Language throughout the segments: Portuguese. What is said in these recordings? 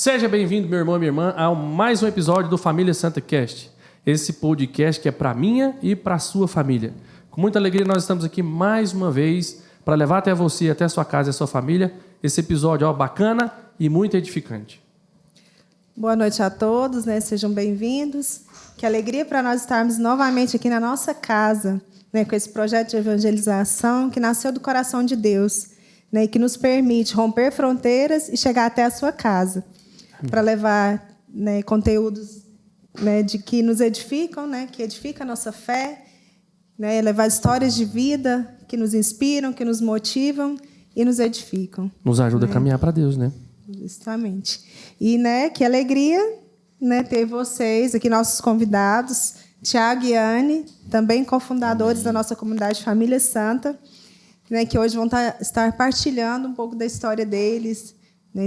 Seja bem-vindo, meu irmão e minha irmã, a mais um episódio do Família Santa Cast. Esse podcast que é para minha e para a sua família. Com muita alegria nós estamos aqui mais uma vez para levar até você, até a sua casa e a sua família, esse episódio bacana e muito edificante. Boa noite a todos, sejam bem-vindos. Que alegria para nós estarmos novamente aqui na nossa casa, com esse projeto de evangelização que nasceu do coração de Deus, e que nos permite romper fronteiras e chegar até a sua casa, para levar conteúdos de que nos edificam, que edificam a nossa fé, levar histórias de vida que nos inspiram, que nos motivam e nos edificam. Nos ajuda a caminhar para Deus, né? Justamente. E que alegria ter vocês aqui, nossos convidados, Tiago e Anne, também cofundadores da nossa comunidade Família Santa, que hoje vão estar partilhando um pouco da história deles,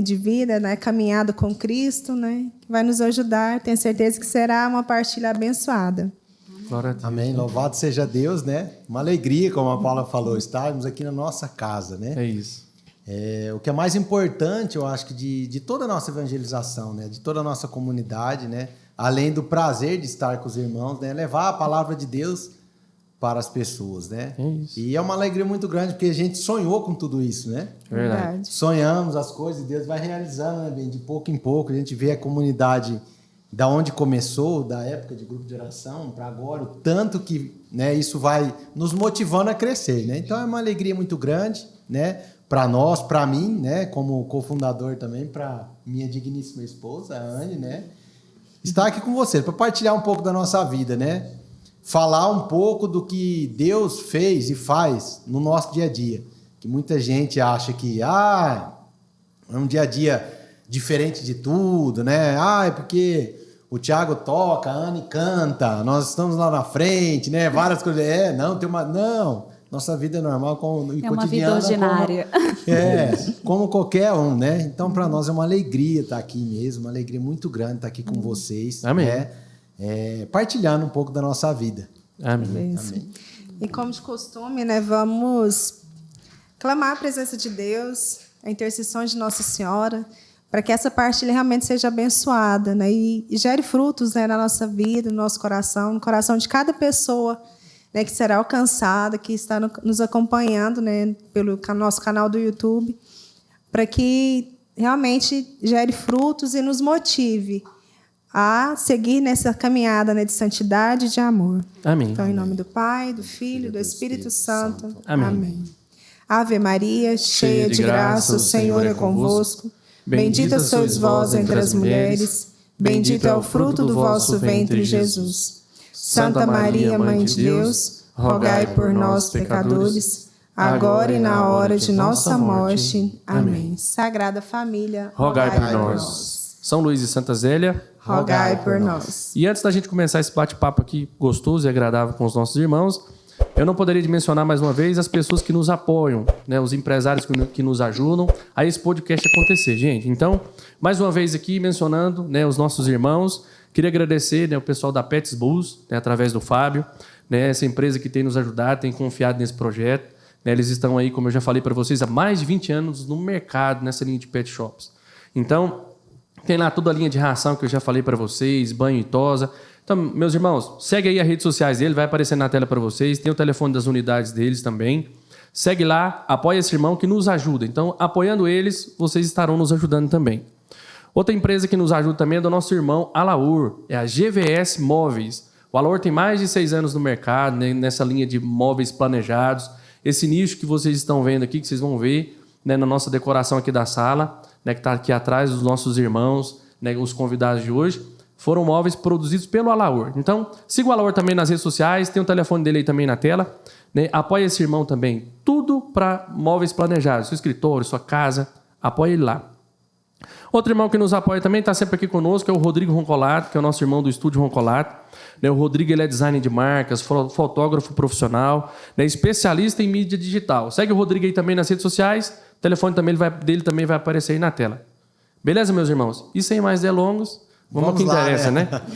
de vida, caminhada com Cristo, que vai nos ajudar. Tenho certeza que será uma partilha abençoada. Glória a Deus. Amém. Louvado seja Deus, Uma alegria, como a Paula falou, estarmos aqui na nossa casa, É isso. O que é mais importante, eu acho que de toda a nossa evangelização, de toda a nossa comunidade, além do prazer de estar com os irmãos, levar a palavra de Deus para as pessoas, É isso. E é uma alegria muito grande, porque a gente sonhou com tudo isso, Verdade. Sonhamos as coisas e Deus vai realizando, de pouco em pouco. A gente vê a comunidade da onde começou, da época de grupo de oração para agora, o tanto que isso vai nos motivando a crescer, Então é uma alegria muito grande, para nós, para mim, como cofundador também, para minha digníssima esposa, a Anne, estar aqui com você, para partilhar um pouco da nossa vida, falar um pouco do que Deus fez e faz no nosso dia a dia. Que muita gente acha que é um dia a dia diferente de tudo, é porque o Tiago toca, a Anne canta, nós estamos lá na frente, várias coisas. Não, nossa vida é normal e cotidiana. É uma vida ordinária. Como qualquer um, Então, para nós é uma alegria estar aqui mesmo, uma alegria muito grande estar aqui com vocês. Amém. Partilhando um pouco da nossa vida. Amém. Amém. E como de costume, vamos clamar a presença de Deus, a intercessão de Nossa Senhora, para que essa partilha realmente seja abençoada, e gere frutos, na nossa vida, no nosso coração, no coração de cada pessoa, que será alcançada, que está nos acompanhando, pelo nosso canal do YouTube, para que realmente gere frutos e nos motive a seguir nessa caminhada, de santidade e de amor. Amém. Então, em nome do Pai, do Filho e do Espírito Santo. Amém. Amém. Ave Maria, cheia de graça, o Senhor é convosco. Bendita sois vós entre as mulheres, bendito é o fruto do vosso ventre, Jesus. Santa Maria, Mãe de Deus, rogai por nós, pecadores, agora e na hora de nossa morte. Amém. Sagrada Família, Rogai por nós. São Luís e Santa Zélia, rogai por nós. E antes da gente começar esse bate-papo aqui gostoso e agradável com os nossos irmãos, eu não poderia mencionar mais uma vez as pessoas que nos apoiam, os empresários que nos ajudam a esse podcast acontecer, gente. Então, mais uma vez aqui mencionando os nossos irmãos, queria agradecer o pessoal da Pets Bus, através do Fábio, essa empresa que tem nos ajudado, tem confiado nesse projeto. Eles estão aí, como eu já falei para vocês, há mais de 20 anos no mercado, nessa linha de pet shops. Então, tem lá toda a linha de ração que eu já falei para vocês, banho e tosa. Então, meus irmãos, segue aí as redes sociais dele, vai aparecer na tela para vocês. Tem o telefone das unidades deles também. Segue lá, apoia esse irmão que nos ajuda. Então, apoiando eles, vocês estarão nos ajudando também. Outra empresa que nos ajuda também é do nosso irmão Alaur, é a GVS Móveis. O Alaur tem mais de 6 anos no mercado, nessa linha de móveis planejados. Esse nicho que vocês estão vendo aqui, que vocês vão ver na nossa decoração aqui da sala, que está aqui atrás dos nossos irmãos, os convidados de hoje, foram móveis produzidos pelo Alaur. Então, siga o Alaur também nas redes sociais, tem o telefone dele aí também na tela. Apoie esse irmão também. Tudo para móveis planejados, seu escritório, sua casa, apoie ele lá. Outro irmão que nos apoia também, está sempre aqui conosco, é o Rodrigo Roncolato, que é o nosso irmão do Estúdio Roncolato. O Rodrigo ele é designer de marcas, fotógrafo profissional, especialista em mídia digital. Segue o Rodrigo aí também nas redes sociais, o telefone dele também vai aparecer aí na tela. Beleza, meus irmãos? E sem mais delongas, vamos ao que interessa,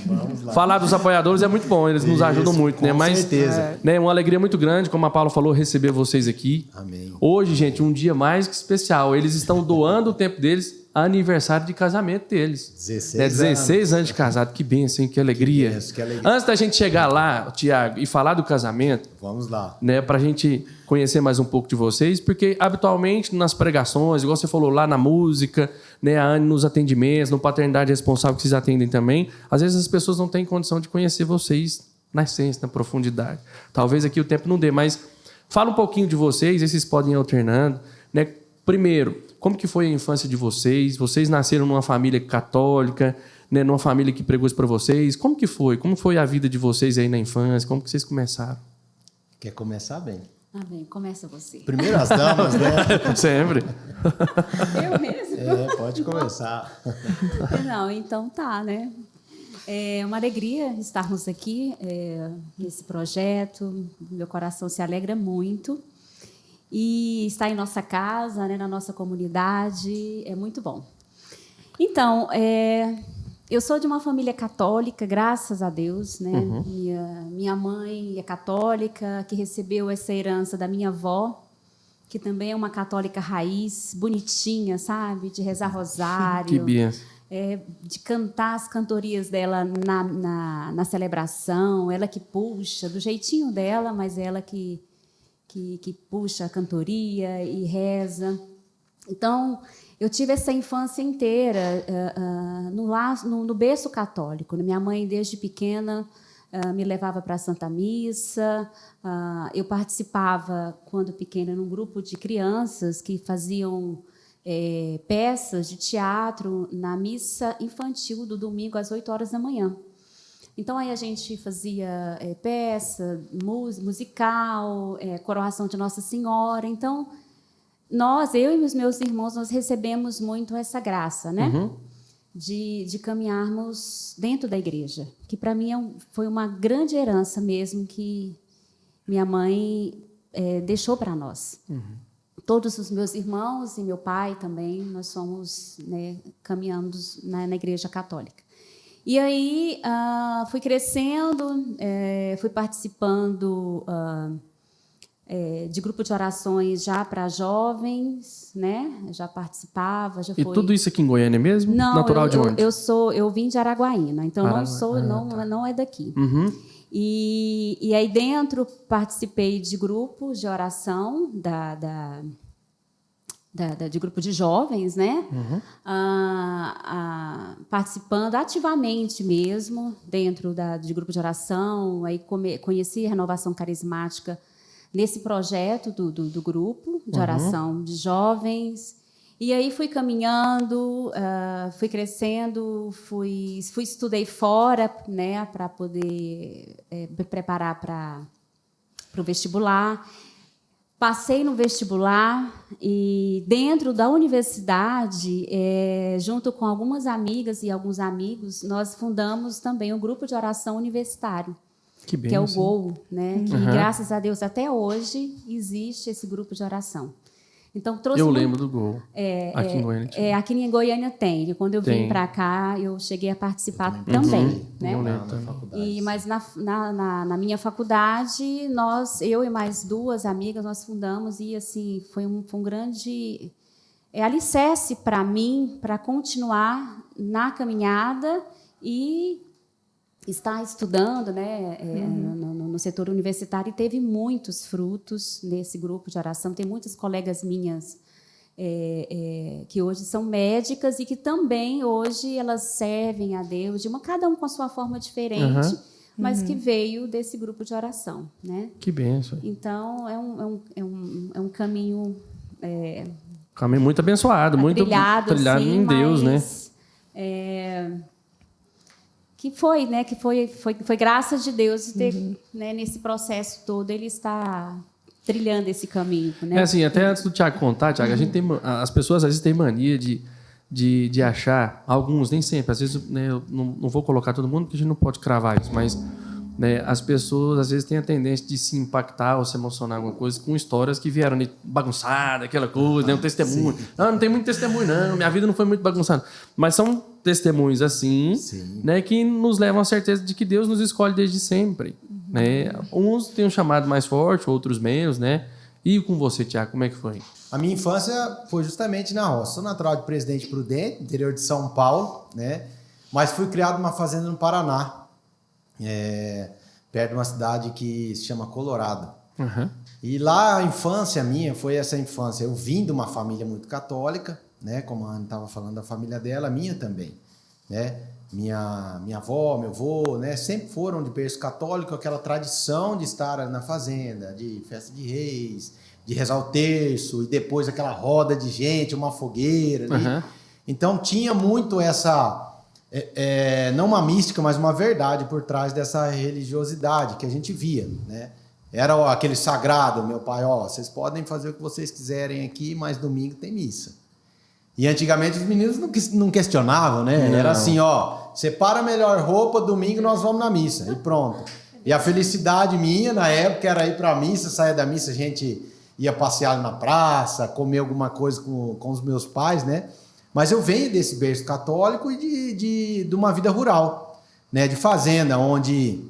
Vamos lá. Falar dos apoiadores é muito bom, eles nos ajudam muito, com certeza. Uma alegria muito grande, como a Paula falou, receber vocês aqui. Amém. Hoje, gente, um dia mais que especial. Eles estão doando o tempo deles aniversário de casamento deles. 16 anos de casado. Que bênção, hein? Que alegria. Que alegria. Antes da gente chegar lá, Tiago, e falar do casamento, Vamos lá. né, pra gente conhecer mais um pouco de vocês, porque habitualmente nas pregações, igual você falou lá na música, né, a Anne nos atendimentos, no Paternidade Responsável que vocês atendem também, às vezes as pessoas não têm condição de conhecer vocês na essência, na profundidade. Talvez aqui o tempo não dê, mas fala um pouquinho de vocês, e vocês podem ir alternando, né? Primeiro, como que foi a infância de vocês? Vocês nasceram numa família católica, né, numa família que pregou isso para vocês? Como que foi? Como foi a vida de vocês aí na infância? Como que vocês começaram? Quer começar bem? Bem, começa você. Primeiro as damas, né? Sempre. Eu mesmo? Pode começar. Não, então tá, né? É uma alegria estarmos aqui nesse projeto. Meu coração se alegra muito. E estar em nossa casa, né, na nossa comunidade, é muito bom. Então, eu sou de uma família católica, graças a Deus, né? Minha mãe é católica, que recebeu essa herança da minha avó, que também é uma católica raiz, bonitinha, sabe? De rezar rosário. Que benção. De cantar as cantorias dela na celebração, ela que puxa, do jeitinho dela, mas ela que puxa a cantoria e reza. Então, eu tive essa infância inteira no berço católico. Minha mãe, desde pequena, me levava para a Santa Missa. Eu participava, quando pequena, num grupo de crianças que faziam peças de teatro na missa infantil do domingo às 8 horas da manhã. Então, aí a gente fazia peça, musical, coroação de Nossa Senhora. Então, eu e os meus irmãos, nós recebemos muito essa graça, né? De caminharmos dentro da igreja, que para mim foi uma grande herança mesmo que minha mãe deixou para nós. Todos os meus irmãos e meu pai também, nós fomos, né, caminhando na igreja católica. E aí fui crescendo, fui participando de grupo de orações já para jovens, né? Já participava, já foi. E tudo isso aqui em Goiânia mesmo? Não, natural de onde? Eu vim de Araguaína, então não é daqui. E aí dentro participei de grupos de oração de grupo de jovens, né? Participando ativamente mesmo dentro de grupo de oração. Aí conheci a Renovação Carismática nesse projeto do grupo de oração de jovens. E aí fui caminhando, fui crescendo, estudei fora, né, para poder me preparar para o vestibular. Passei no vestibular e, dentro da universidade, junto com algumas amigas e alguns amigos, nós fundamos também um grupo de oração universitário, que é o GOL, né? Que, graças a Deus, até hoje existe esse grupo de oração. Então, eu lembro do GOL. Aqui em Goiânia. Aqui em Goiânia tem. E quando eu vim para cá, eu cheguei a participar também. Né? Mas na minha faculdade, eu e mais 2 amigas, nós fundamos e assim foi um grande alicerce para mim, para continuar na caminhada e estar estudando, né, no setor universitário, e teve muitos frutos nesse grupo de oração. Tem muitas colegas minhas que hoje são médicas e que também hoje elas servem a Deus, cada um com a sua forma diferente, mas que veio desse grupo de oração, né? Que bênção. Então é um caminho caminho muito abençoado, muito trilhado assim, em Deus, né? Que foi, né? Que foi graças de Deus ter, né, nesse processo todo ele está trilhando esse caminho, né? Assim, até antes do Tiago contar, Tiago, as pessoas às vezes têm mania de achar, alguns, nem sempre, às vezes, né, eu não vou colocar todo mundo porque a gente não pode cravar isso, mas, né, as pessoas às vezes têm a tendência de se impactar ou se emocionar alguma coisa com histórias que vieram bagunçada, aquela coisa, né, um testemunho. Não tem muito testemunho, não, minha vida não foi muito bagunçada. Mas são testemunhos assim, né, que nos levam à certeza de que Deus nos escolhe desde sempre. Né? Uns têm um chamado mais forte, outros menos, né? E com você, Tiago, como é que foi? A minha infância foi justamente na roça. Sou natural de Presidente Prudente, interior de São Paulo, né? Mas fui criado numa fazenda no Paraná, perto de uma cidade que se chama Colorado. Uhum. E lá a infância minha foi essa infância. Eu vim de uma família muito católica, né? Como a Ana estava falando da família dela, a minha também, né? Minha avó, meu avô, né? Sempre foram de berço católico, aquela tradição de estar na fazenda, de festa de reis, de rezar o terço, e depois aquela roda de gente, uma fogueira ali. Uhum. Então tinha muito essa, não uma mística, mas uma verdade por trás dessa religiosidade que a gente via, né? Era aquele sagrado, meu pai, vocês podem fazer o que vocês quiserem aqui, mas domingo tem missa. E antigamente os meninos não questionavam, né? Não. Era assim, separa a melhor roupa, domingo nós vamos na missa, e pronto. E a felicidade minha, na época, era ir para a missa, sair da missa, a gente ia passear na praça, comer alguma coisa com os meus pais, né? Mas eu venho desse berço católico e de uma vida rural, né? De fazenda, onde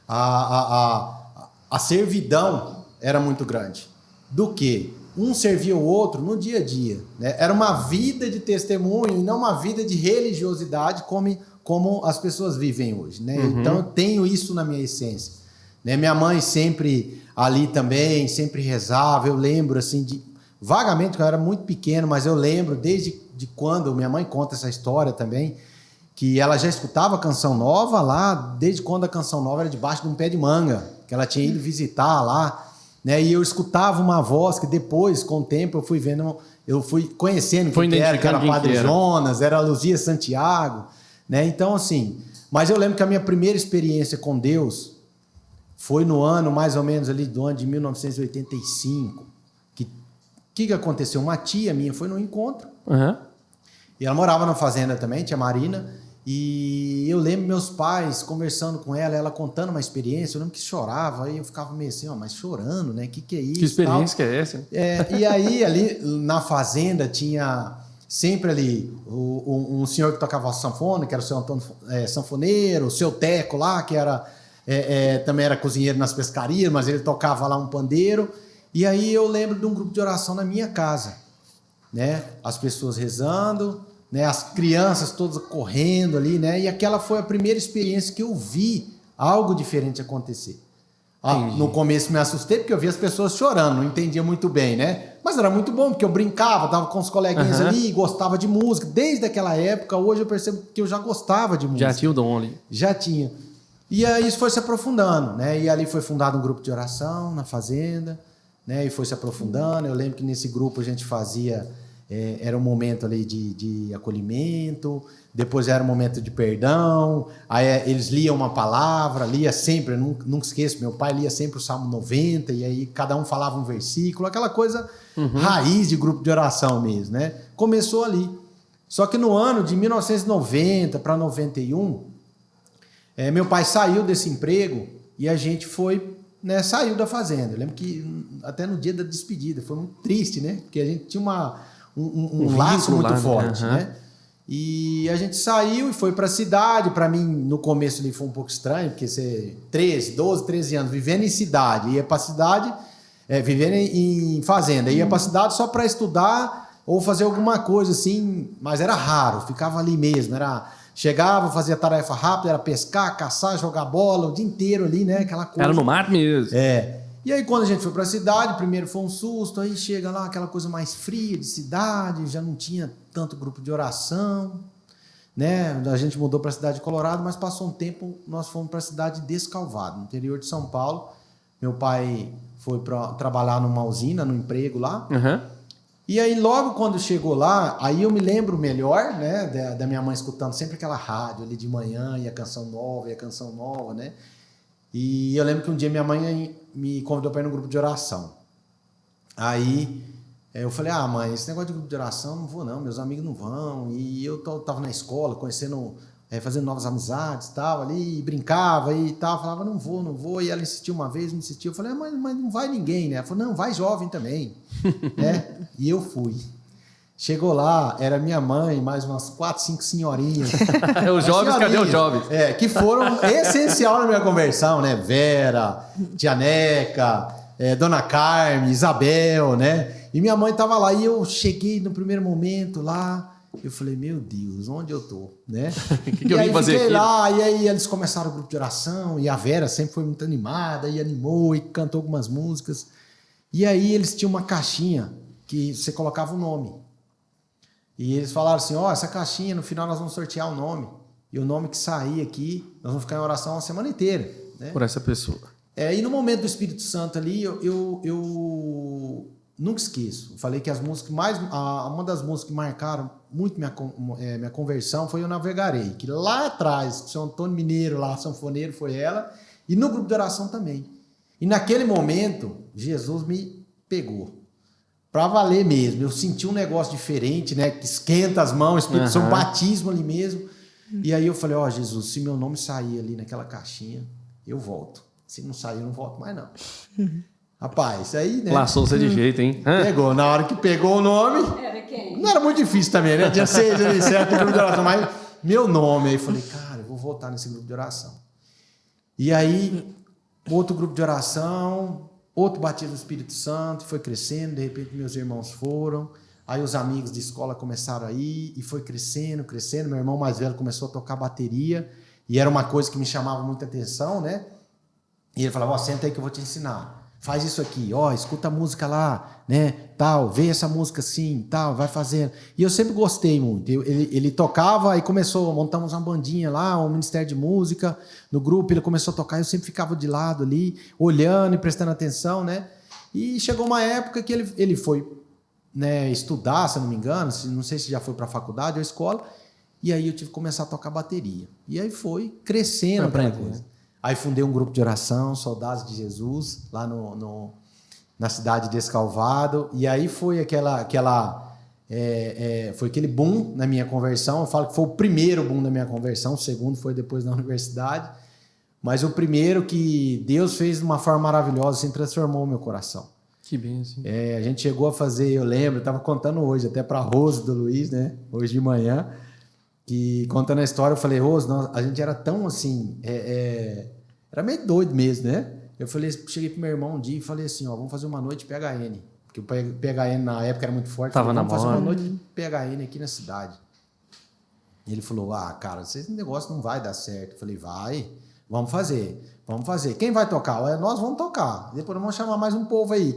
a servidão era muito grande. Do que? Um servia o outro no dia a dia, né? Era uma vida de testemunho e não uma vida de religiosidade como as pessoas vivem hoje, né? Uhum. Então eu tenho isso na minha essência, né? Minha mãe sempre ali também, sempre rezava. Eu lembro assim vagamente, eu era muito pequeno, mas eu lembro desde quando minha mãe conta essa história também, que ela já escutava Canção Nova lá, desde quando a Canção Nova era debaixo de um pé de manga, que ela tinha ido visitar lá, né? E eu escutava uma voz que depois, com o tempo, eu fui conhecendo que era Padre Jonas, era Luzia Santiago, né? Então, assim, mas eu lembro que a minha primeira experiência com Deus foi no ano, mais ou menos ali do ano de 1985, que aconteceu? Uma tia minha foi num encontro, Uhum. e ela morava na fazenda também, tia Marina, e eu lembro meus pais conversando com ela contando uma experiência. Eu lembro que chorava, aí eu ficava meio assim, mas chorando, né? Que é isso? Que experiência que é essa? E aí, ali na fazenda, tinha sempre ali um senhor que tocava sanfona, que era o seu Antônio sanfoneiro, o seu Teco lá, que era, também era cozinheiro nas pescarias, mas ele tocava lá um pandeiro. E aí eu lembro de um grupo de oração na minha casa, né? As pessoas rezando, né? As crianças todas correndo ali, né? E aquela foi a primeira experiência que eu vi algo diferente acontecer. No começo me assustei porque eu vi as pessoas chorando, não entendia muito bem, né? Mas era muito bom porque eu brincava, tava com os coleguinhas ali, gostava de música. Desde aquela época, hoje eu percebo que eu já gostava de música. Já tinha o dom ali. Já tinha. E aí isso foi se aprofundando, né? E ali foi fundado um grupo de oração na fazenda, né? E foi se aprofundando. Eu lembro que nesse grupo a gente fazia... era um momento ali de acolhimento, depois era um momento de perdão, aí eles liam uma palavra, lia sempre, eu nunca esqueço, meu pai lia sempre o Salmo 90, e aí cada um falava um versículo, aquela coisa raiz de grupo de oração mesmo, né? Começou ali. Só que no ano de 1990 para 91, meu pai saiu desse emprego e a gente foi, né, saiu da fazenda. Eu lembro que até no dia da despedida, foi muito triste, né? Porque a gente tinha um laço muito forte, né? E a gente saiu e foi para a cidade. Para mim, no começo ali foi um pouco estranho, porque você 13 anos vivendo em cidade, ia para a cidade, vivendo em fazenda, ia para a cidade só para estudar ou fazer alguma coisa assim, mas era raro, ficava ali mesmo, chegava, fazia tarefa rápida, era pescar, caçar, jogar bola o dia inteiro ali, né? Aquela coisa. Era no mato mesmo. E aí, quando a gente foi para a cidade, primeiro foi um susto, aí chega lá aquela coisa mais fria de cidade, já não tinha tanto grupo de oração, né? A gente mudou para a cidade de Colorado, mas passou um tempo, nós fomos para a cidade de Descalvado, no interior de São Paulo. Meu pai foi para trabalhar numa usina, no emprego lá. E aí, logo quando chegou lá, aí eu me lembro melhor, né, da minha mãe escutando sempre aquela rádio ali de manhã, e a Canção Nova, né? E eu lembro que um dia minha mãe me convidou para ir num grupo de oração. Aí eu falei, mãe, esse negócio de grupo de oração não vou não, meus amigos não vão. E eu tava na escola, conhecendo, fazendo novas amizades e tal, ali, brincava e tal, falava, não vou. E ela insistiu uma vez, me insistiu, eu falei, mas não vai ninguém, né? Ela falou, não, vai jovem também, né? E eu fui. Chegou lá, era minha mãe, mais umas 4, 5 senhorinhas. Os jovens, cadê os jovens? Que foram essencial na minha conversão, né? Vera, Tia Neca, Dona Carmen, Isabel, né? E minha mãe tava lá. E eu cheguei no primeiro momento lá. Eu falei, meu Deus, onde eu tô, né? que eu vim fazer fiquei aqui? lá, e aí eles começaram o grupo de oração, e a Vera sempre foi muito animada, e animou, e cantou algumas músicas. E aí eles tinham uma caixinha que você colocava o nome. E eles falaram assim, essa caixinha, no final nós vamos sortear o nome. E o nome que sair aqui, nós vamos ficar em oração a semana inteira. Né? Por essa pessoa. E no momento do Espírito Santo ali, eu nunca esqueço. Eu falei que as músicas uma das músicas que marcaram muito minha conversão foi Eu Navegarei, que lá atrás, o seu Antônio Mineiro, lá, sanfoneiro, foi ela, e no grupo de oração também. E naquele momento, Jesus me pegou. Pra valer mesmo. Eu senti um negócio diferente, né? Que esquenta as mãos, o Espírito Santo, batismo ali mesmo. E aí eu falei, Jesus, se meu nome sair ali naquela caixinha, eu volto. Se não sair, eu não volto mais, não. Rapaz, isso aí, né? Laçou você de jeito, hein? Pegou. Na hora que pegou o nome... Era quem? Não era muito difícil também, né? Dia 6, ali, 7, grupo de oração. Mas meu nome, aí eu falei, cara, eu vou voltar nesse grupo de oração. E aí, outro grupo de oração, outro batismo do Espírito Santo, foi crescendo, de repente meus irmãos foram, aí os amigos de escola começaram a ir, e foi crescendo. Meu irmão mais velho começou a tocar bateria, e era uma coisa que me chamava muita atenção, né? E ele falava, senta aí que eu vou te ensinar. Faz isso aqui, escuta a música lá, né, tal, vê essa música assim, tal, vai fazendo. E eu sempre gostei muito. Ele tocava e montamos uma bandinha lá, um ministério de música no grupo, ele começou a tocar, eu sempre ficava de lado ali, olhando e prestando atenção, né? E chegou uma época que ele foi, né, estudar, se eu não me engano, não sei se já foi para a faculdade ou escola, e aí eu tive que começar a tocar bateria. E aí foi crescendo aquela coisa. Aí fundei um grupo de oração, Soldados de Jesus, lá na cidade de Escalvado. E aí foi foi aquele boom na minha conversão. Eu falo que foi o primeiro boom na minha conversão, o segundo foi depois na universidade. Mas o primeiro que Deus fez de uma forma maravilhosa, assim, transformou o meu coração. Que bem, assim. A gente chegou a fazer, eu lembro, eu estava contando hoje, até para a Rose do Luiz, né? Hoje de manhã. Que contando a história, eu falei, Rose, a gente era tão assim, era meio doido mesmo, né? Eu cheguei pro meu irmão um dia e falei assim, vamos fazer uma noite PHN, porque o PHN na época era muito forte. Vamos fazer uma noite de PHN aqui na cidade. E ele falou, cara, esse negócio não vai dar certo. Eu falei, vai, vamos fazer. Quem vai tocar? Nós vamos tocar. Depois vamos chamar mais um povo aí,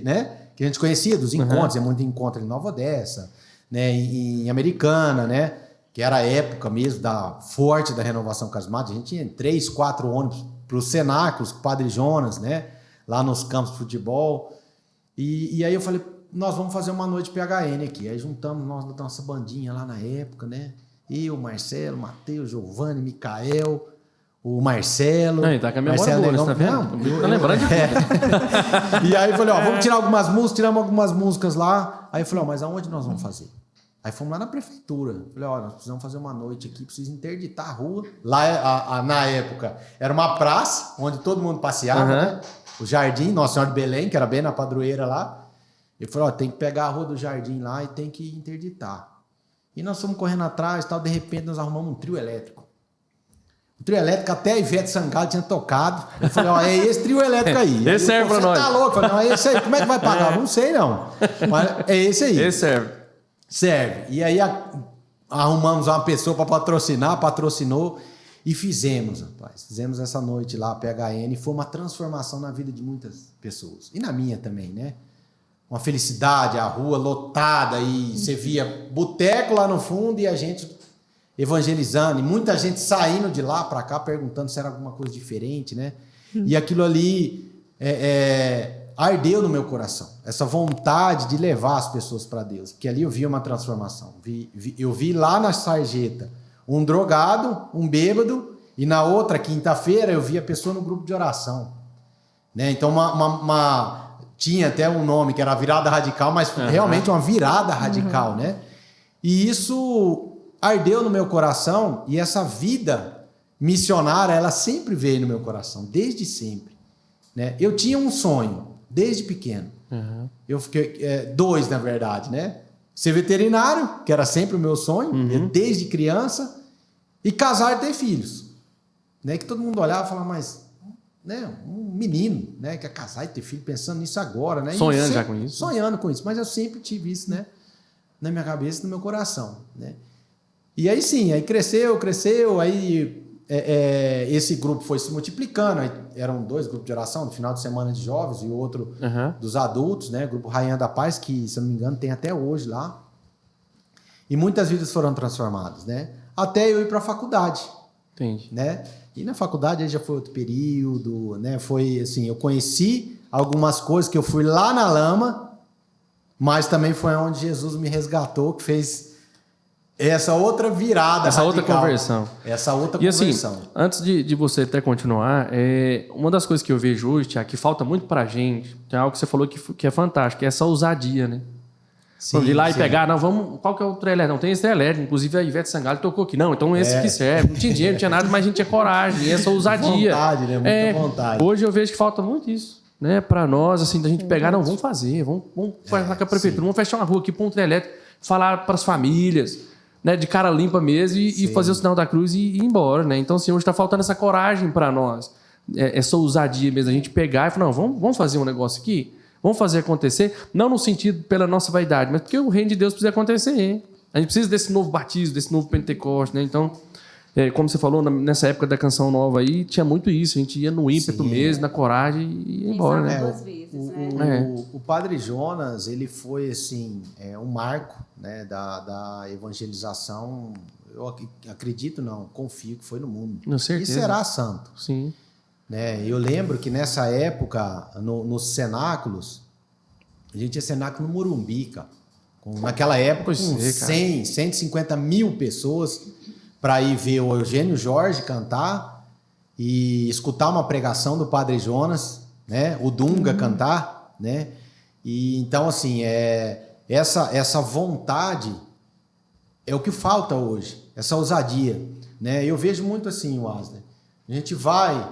né? Que a gente conhecia dos encontros, muito encontro em Nova Odessa, né? Em Americana, né? Que era a época mesmo forte da renovação carismática. A gente tinha 3, 4 ônibus para os cenáculos, com o Padre Jonas, né? Lá nos campos de futebol. E aí eu falei, nós vamos fazer uma noite PHN aqui. Aí juntamos nós da nossa bandinha lá na época, né? Eu, Marcelo, Matheus, Giovanni, Micael, o Marcelo. Não, tá com a memória boa, você tá vendo? Tá lembrando de tudo. E aí eu falei, vamos tirar algumas músicas, tiramos algumas músicas lá. Aí eu falei, mas aonde nós vamos fazer? Aí fomos lá na prefeitura. Falei, nós precisamos fazer uma noite aqui, precisa interditar a rua. Lá, na época, era uma praça, onde todo mundo passeava, né? O Jardim, Nossa Senhora de Belém, que era bem na padroeira lá. Eu falei, tem que pegar a rua do Jardim lá e tem que interditar. E nós fomos correndo atrás e tal, de repente nós arrumamos um trio elétrico. O trio elétrico, até a Ivete Sangalo tinha tocado. Eu falei, é esse trio elétrico aí. Esse serve pra nós. Você tá louco? Eu falei, não, é esse aí, como é que vai pagar? Não sei, não. Mas é esse aí. Esse serve. Serve. E aí arrumamos uma pessoa para patrocinou e fizemos, rapaz. Fizemos essa noite lá, PHN, e foi uma transformação na vida de muitas pessoas. E na minha também, né? Uma felicidade, a rua lotada, e você via boteco lá no fundo e a gente evangelizando, e muita gente saindo de lá para cá perguntando se era alguma coisa diferente, né? E aquilo ali ardeu no meu coração, essa vontade de levar as pessoas para Deus, porque ali eu vi uma transformação. Eu vi lá na sarjeta um drogado, um bêbado, e na outra quinta-feira eu vi a pessoa no grupo de oração, né? Então tinha até um nome que era virada radical, mas realmente uma virada radical, né? E isso ardeu no meu coração, e essa vida missionária, ela sempre veio no meu coração, desde sempre, né? Eu tinha um sonho desde pequeno. Eu fiquei 2, na verdade, né? Ser veterinário, que era sempre o meu sonho, desde criança, e casar e ter filhos, né? Que todo mundo olhava e falava, mas né, um menino, né, que é casar e ter filho, pensando nisso agora, né? Sonhando já com isso. Sonhando com isso, mas eu sempre tive isso, né, na minha cabeça e no meu coração, né? E aí sim, aí cresceu, aí esse grupo foi se multiplicando, aí eram 2 grupos de oração, no final de semana de jovens e outro dos adultos, né, grupo Rainha da Paz, que, se eu não me engano, tem até hoje lá. E muitas vidas foram transformadas, né? Até eu ir para a faculdade. Entendi. Né? E na faculdade aí já foi outro período, né? Foi assim, eu conheci algumas coisas que eu fui lá na lama, mas também foi onde Jesus me resgatou, que fez essa outra virada Essa radical. outra conversão. Essa outra E conversão. assim, antes de você até continuar, uma das coisas que eu vejo hoje, Tiago, que falta muito pra gente, tem algo que você falou que é fantástico, que é essa ousadia, né? Sim, de ir lá e sim. pegar, não, vamos, qual que é o trailer elétrico? Não, tem esse trailer elétrico, inclusive a Ivete Sangalo tocou aqui. Não, então esse que serve. Não tinha dinheiro, não tinha nada, mas a gente tinha coragem, essa ousadia. Vontade, né? Muita vontade. Hoje eu vejo que falta muito isso, né? Pra nós, assim, da gente pegar, não, vamos fazer, vamos falar com a prefeitura, vamos fechar uma rua aqui, pôr um trailer elétrico, falar pras famílias, né, de cara limpa mesmo e fazer o sinal da cruz e ir embora, né? Então, assim, hoje está faltando essa coragem para nós, essa ousadia mesmo, a gente pegar e falar, não, vamos fazer um negócio aqui, vamos fazer acontecer, não no sentido pela nossa vaidade, mas porque o reino de Deus precisa acontecer, hein? A gente precisa desse novo batismo, desse novo Pentecoste, né? Então, como você falou, nessa época da Canção Nova aí, tinha muito isso, a gente ia no ímpeto mesmo, na coragem e ia embora, né? Duas vezes, né? O Padre Jonas, ele foi assim, um marco, né, da evangelização. Eu acredito, não, confio que foi no mundo. Com certeza. E será santo. Sim. Né? Eu lembro que nessa época, nos cenáculos, a gente tinha cenáculo no Morumbi, cara. Naquela época, Pois com é, cara. 100, 150 mil pessoas para ir ver o Eugênio Jorge cantar e escutar uma pregação do Padre Jonas, né? O Dunga cantar, né? E então, assim, essa vontade é o que falta hoje, essa ousadia, né? Eu vejo muito assim, Wesley. A gente vai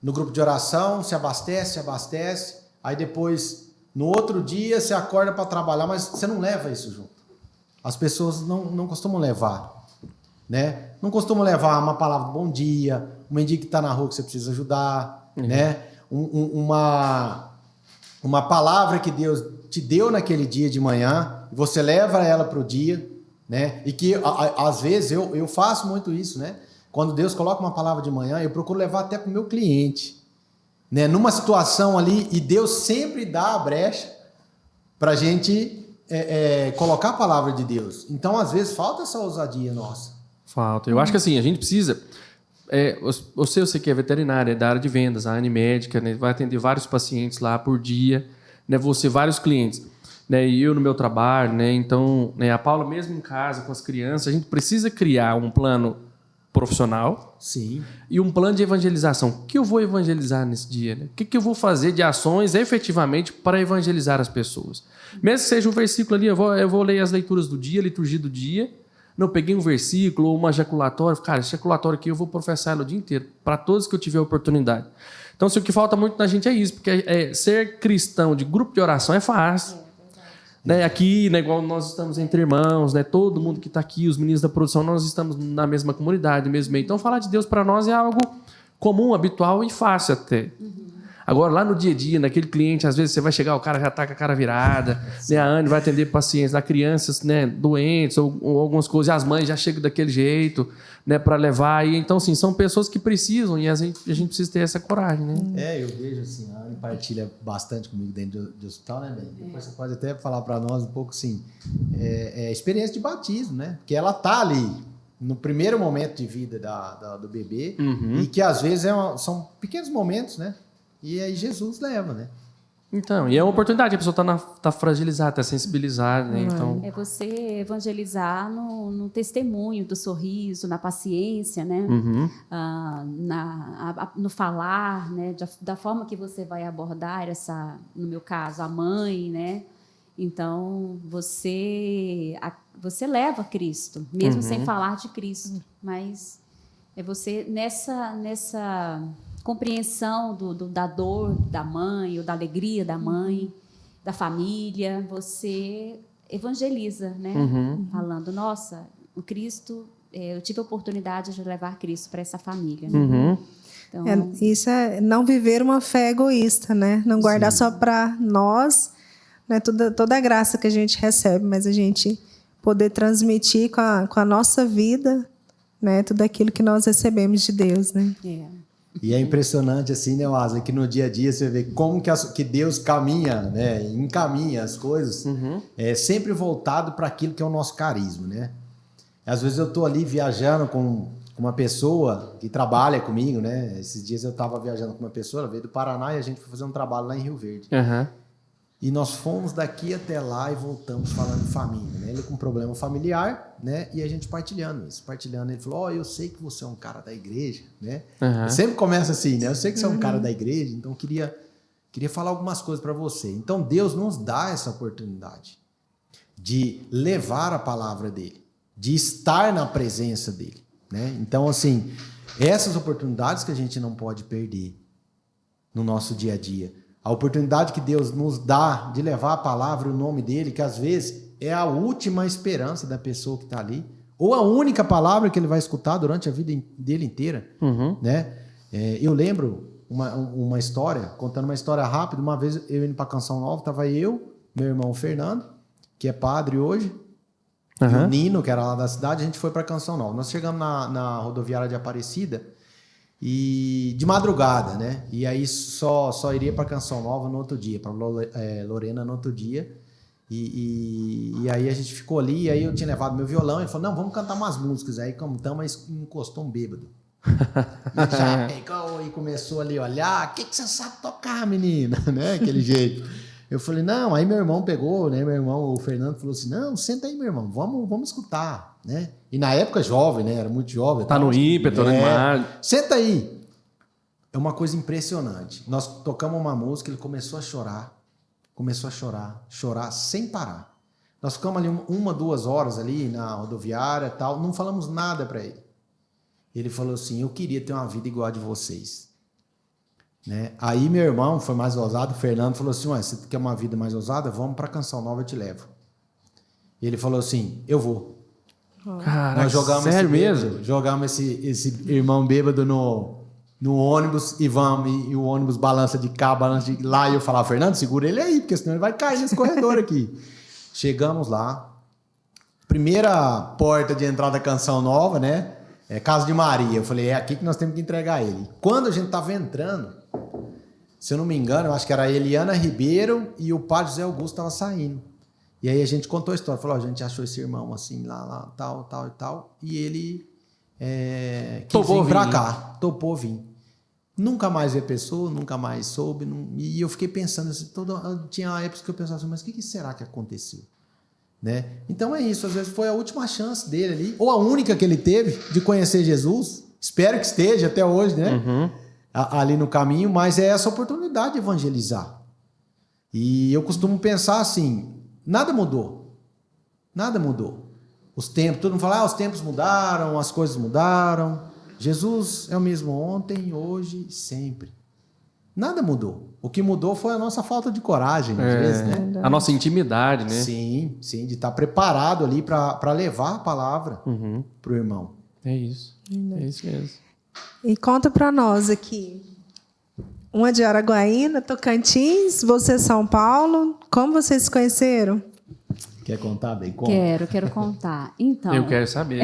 no grupo de oração, se abastece, aí depois, no outro dia, você acorda para trabalhar, mas você não leva isso junto. As pessoas não costumam levar, né? Não costumam levar uma palavra de bom dia, um mendigo que está na rua que você precisa ajudar, né? Uma palavra que Deus te deu naquele dia de manhã, você leva ela para o dia, né? E que, às vezes, eu faço muito isso, né? Quando Deus coloca uma palavra de manhã, eu procuro levar até para o meu cliente, né? Numa situação ali, e Deus sempre dá a brecha para a gente colocar a palavra de Deus. Então, às vezes, falta essa ousadia nossa. Falta. Eu acho que assim, a gente precisa. Você que é veterinária, é da área de vendas, a Animédica, né, vai atender vários pacientes lá por dia, né, você, vários clientes. Né, e eu no meu trabalho, né, então, né, a Paula mesmo em casa com as crianças, a gente precisa criar um plano profissional. Sim. E um plano de evangelização. O que eu vou evangelizar nesse dia? Né? O que eu vou fazer de ações efetivamente para evangelizar as pessoas? Mesmo que seja um versículo ali, eu vou ler as leituras do dia, a liturgia do dia. Não, peguei um versículo ou uma ejaculatória. Cara, esse ejaculatório aqui eu vou professar o dia inteiro, para todos que eu tiver oportunidade. Então, o que falta muito na gente é isso, porque ser cristão de grupo de oração é fácil. Né, aqui, né, igual nós estamos entre irmãos, né, todo mundo que está aqui, os meninos da produção, nós estamos na mesma comunidade, mesmo meio. Então, falar de Deus para nós é algo comum, habitual e fácil até. Agora, lá no dia a dia, naquele cliente, às vezes você vai chegar, o cara já está com a cara virada, né, a Anne vai atender pacientes, lá, crianças, né, doentes ou algumas coisas, e as mães já chegam daquele jeito, né, para levar. E, então, assim, são pessoas que precisam e a gente precisa ter essa coragem, né? Eu vejo assim, a Anne partilha bastante comigo dentro do hospital, né, bem? Depois você pode até falar para nós um pouco, assim, experiência de batismo, né? Porque ela tá ali no primeiro momento de vida do bebê e que às vezes são pequenos momentos, né? E aí Jesus leva, né? Então, e é uma oportunidade, a pessoa está fragilizada, está sensibilizada, né? Então, É você evangelizar no testemunho, do sorriso, na paciência, né? No falar, né? Da forma que você vai abordar no meu caso, a mãe, né? Então, você leva Cristo, mesmo sem falar de Cristo. Mas é você nessa compreensão da dor da mãe, ou da alegria da mãe, da família, você evangeliza, né? Falando, nossa, o Cristo, eu tive a oportunidade de levar Cristo para essa família. Né? Então, Isso é não viver uma fé egoísta, né? Não guardar só para nós, né? Toda a graça que a gente recebe, mas a gente poder transmitir com a nossa vida, né? Tudo aquilo que nós recebemos de Deus, né? E é impressionante, assim, né, Asa, que no dia a dia você vê como que Deus caminha, né? Encaminha as coisas, sempre voltado para aquilo que é o nosso carisma, né? Às vezes eu estou ali viajando com uma pessoa que trabalha comigo, né? Esses dias eu estava viajando com uma pessoa, ela veio do Paraná e a gente foi fazer um trabalho lá em Rio Verde. E nós fomos daqui até lá e voltamos falando de família, né? Ele com um problema familiar, né? E a gente partilhando isso. Ele falou, eu sei que você é um cara da igreja, né? Sempre começa assim, né? Eu sei que você é um cara da igreja, então queria falar algumas coisas para você. Então Deus nos dá essa oportunidade de levar a palavra dele, de estar na presença dele, né? Então, assim, essas oportunidades que a gente não pode perder no nosso dia a dia. A oportunidade que Deus nos dá de levar a palavra, o nome dele, que às vezes é a última esperança da pessoa que está ali, ou a única palavra que ele vai escutar durante a vida dele inteira, né? Eu lembro uma história, contando uma história rápida, uma vez eu indo para Canção Nova, estava eu, meu irmão Fernando, que é padre hoje, e o Nino, que era lá da cidade, a gente foi para Canção Nova. Nós chegamos na rodoviária de Aparecida, e de madrugada, né? E aí só iria para Canção Nova no outro dia, para Lorena no outro dia. E aí a gente ficou ali, e aí eu tinha levado meu violão, e ele falou, não, vamos cantar umas músicas. Aí cantamos, mas encostou um bêbado. E já pegou e começou ali a olhar, o que você sabe tocar, menina? Né? Aquele jeito. Eu falei, não, aí meu irmão pegou, né? Meu irmão, o Fernando, falou assim, não, senta aí, meu irmão, vamos escutar, né? E na época jovem, né? Era muito jovem. Tá no ímpeto, né? Senta aí. É uma coisa impressionante. Nós tocamos uma música, ele começou a chorar sem parar. Nós ficamos ali 1-2 horas ali na rodoviária e tal, não falamos nada para ele. Ele falou assim, eu queria ter uma vida igual a de vocês. Né? Aí meu irmão foi mais ousado, o Fernando falou assim, você quer uma vida mais ousada? Vamos para Canção Nova, eu te levo. E ele falou assim, eu vou. Caraca, nós jogamos sério bêbado, mesmo? jogamos esse irmão bêbado no ônibus e o ônibus balança de cá, balança de lá, e eu falava, Fernando, segura ele aí, porque senão ele vai cair nesse corredor aqui. Chegamos lá, primeira porta de entrada da Canção Nova, né? Casa de Maria. Eu falei, é aqui que nós temos que entregar ele. Quando a gente estava entrando, se eu não me engano, eu acho que era a Eliana Ribeiro e o padre José Augusto estavam saindo. E aí a gente contou a história, falou, a gente achou esse irmão assim, lá, tal, e tal, e ele quis vir pra cá, topou vir. Nunca mais vi a pessoa, nunca mais soube, e eu fiquei pensando assim, tinha épocas que eu pensava assim, mas o que será que aconteceu? Né? Então é isso, às vezes foi a última chance dele ali, ou a única que ele teve de conhecer Jesus, espero que esteja até hoje, né? Ali no caminho, mas é essa oportunidade de evangelizar. E eu costumo pensar assim, nada mudou. Os tempos, todo mundo fala, os tempos mudaram, as coisas mudaram. Jesus é o mesmo ontem, hoje e sempre. Nada mudou. O que mudou foi a nossa falta de coragem, às vezes, né? A nossa intimidade, né? Sim, de estar preparado ali para levar a palavra pro irmão. É isso mesmo. E conta para nós aqui. Uma de Araguaína, Tocantins, você São Paulo. Como vocês se conheceram? Quer contar, bem? Quero contar. Então, Eu quero saber.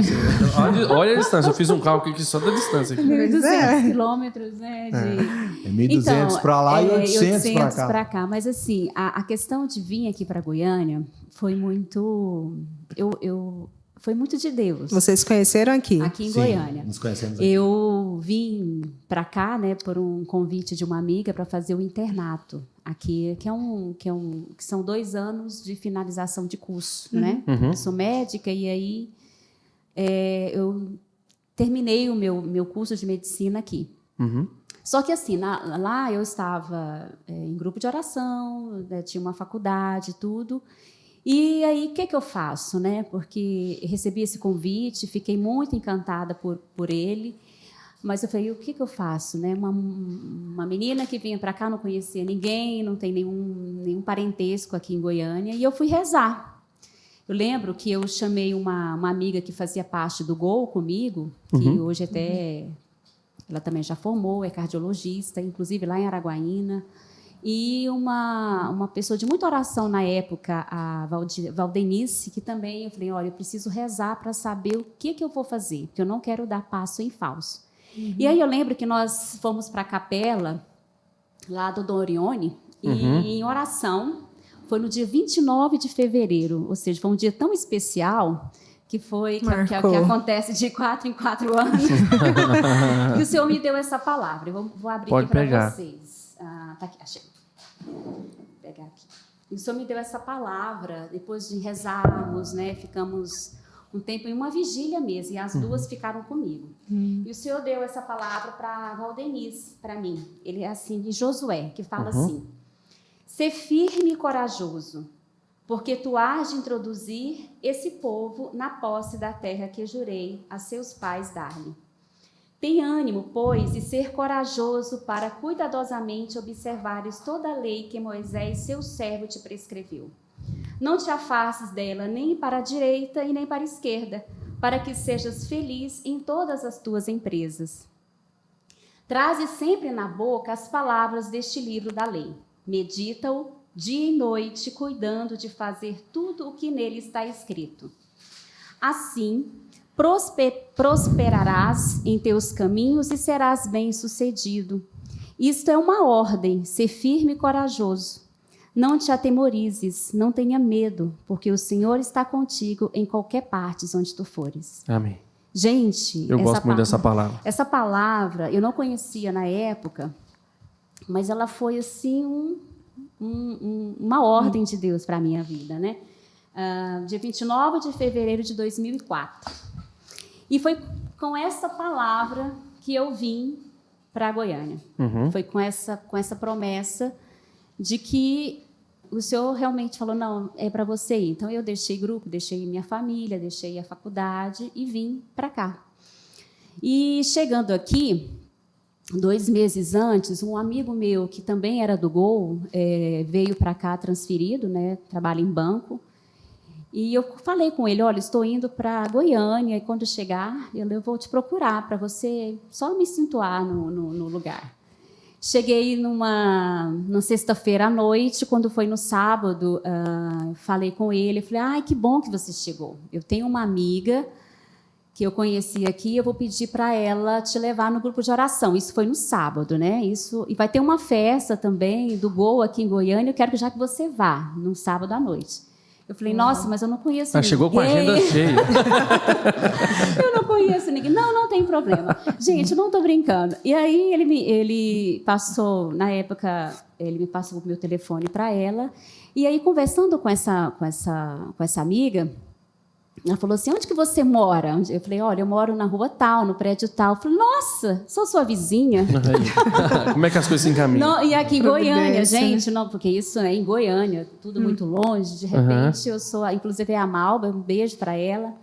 Olha a distância. Eu fiz um cálculo aqui só da distância. 1.200 quilômetros, né? É 1.200 para lá e 800 para cá. Mas assim, a questão de vir aqui para Goiânia foi muito... foi muito de Deus. Vocês se conheceram aqui? Aqui em Goiânia. Nos conhecemos aqui. Eu vim para cá, né, por um convite de uma amiga para fazer o internato aqui, que são 2 anos de finalização de curso, né? Eu sou médica e aí eu terminei o meu curso de medicina aqui. Só que assim, lá eu estava em grupo de oração, né, tinha uma faculdade, tudo. E aí, o que eu faço, né? Porque recebi esse convite, fiquei muito encantada por ele, mas eu falei, o que eu faço, né? Uma menina que vinha para cá, não conhecia ninguém, não tem nenhum parentesco aqui em Goiânia, e eu fui rezar. Eu lembro que eu chamei uma amiga que fazia parte do Gol comigo, que hoje até ela também já formou, é cardiologista, inclusive lá em Araguaína. E uma pessoa de muita oração na época, a Valdenice, que também eu falei, olha, eu preciso rezar para saber o que eu vou fazer, porque eu não quero dar passo em falso. E aí eu lembro que nós fomos para a capela, lá do Dom Orione, e em oração, foi no dia 29 de fevereiro, ou seja, foi um dia tão especial que foi que acontece de 4 em 4 anos, que o Senhor me deu essa palavra. Eu vou abrir aqui para vocês. Tá aqui, achei. Vou pegar aqui. E o Senhor me deu essa palavra, depois de rezarmos, né, ficamos um tempo em uma vigília mesmo, e as duas ficaram comigo. E o Senhor deu essa palavra para Valdenice, para mim. Ele é assim, de Josué, que fala assim: ser firme e corajoso, porque tu hás de introduzir esse povo na posse da terra que jurei a seus pais dar-lhe. Tem ânimo, pois, e ser corajoso para cuidadosamente observares toda a lei que Moisés, seu servo, te prescreveu. Não te afastes dela nem para a direita e nem para a esquerda, para que sejas feliz em todas as tuas empresas. Traze sempre na boca as palavras deste livro da lei. Medita-o dia e noite, cuidando de fazer tudo o que nele está escrito. Assim, prosperarás em teus caminhos e serás bem-sucedido. Isto é uma ordem, ser firme e corajoso. Não te atemorizes, não tenha medo, porque o Senhor está contigo em qualquer parte onde tu fores. Amém. Gente, eu gosto muito dessa palavra. Essa palavra eu não conhecia na época, mas ela foi assim uma ordem de Deus para a minha vida, né? Dia 29 de fevereiro de 2004. E foi com essa palavra que eu vim para Goiânia. Foi com essa promessa de que o Senhor realmente falou, não, é para você ir. Então, eu deixei grupo, deixei minha família, deixei a faculdade e vim para cá. E chegando aqui, 2 meses antes, um amigo meu, que também era do Gol, veio para cá transferido, né, trabalha em banco. E eu falei com ele, olha, estou indo para Goiânia, e quando chegar, eu vou te procurar para você só me situar no lugar. Cheguei numa sexta-feira à noite, quando foi no sábado, falei com ele, falei, ai, que bom que você chegou. Eu tenho uma amiga que eu conheci aqui, eu vou pedir para ela te levar no grupo de oração. Isso foi no sábado, né? E vai ter uma festa também do Gol aqui em Goiânia, eu quero já que você vá, no sábado à noite. Eu falei, nossa, mas eu não conheço ninguém. Chegou com a agenda cheia. Eu não conheço ninguém. Não tem problema. Gente, eu não estou brincando. E aí ele passou, na época, ele me passou o meu telefone para ela. E aí, conversando com essa amiga, ela falou assim, onde que você mora? Eu falei, olha, eu moro na rua tal, no prédio tal. Eu falei, nossa, sou sua vizinha. Como é que as coisas se encaminham? Não, e aqui em Goiânia, gente, não, porque isso é em Goiânia, tudo muito longe. De repente, eu sou, inclusive a Malba, um beijo para ela.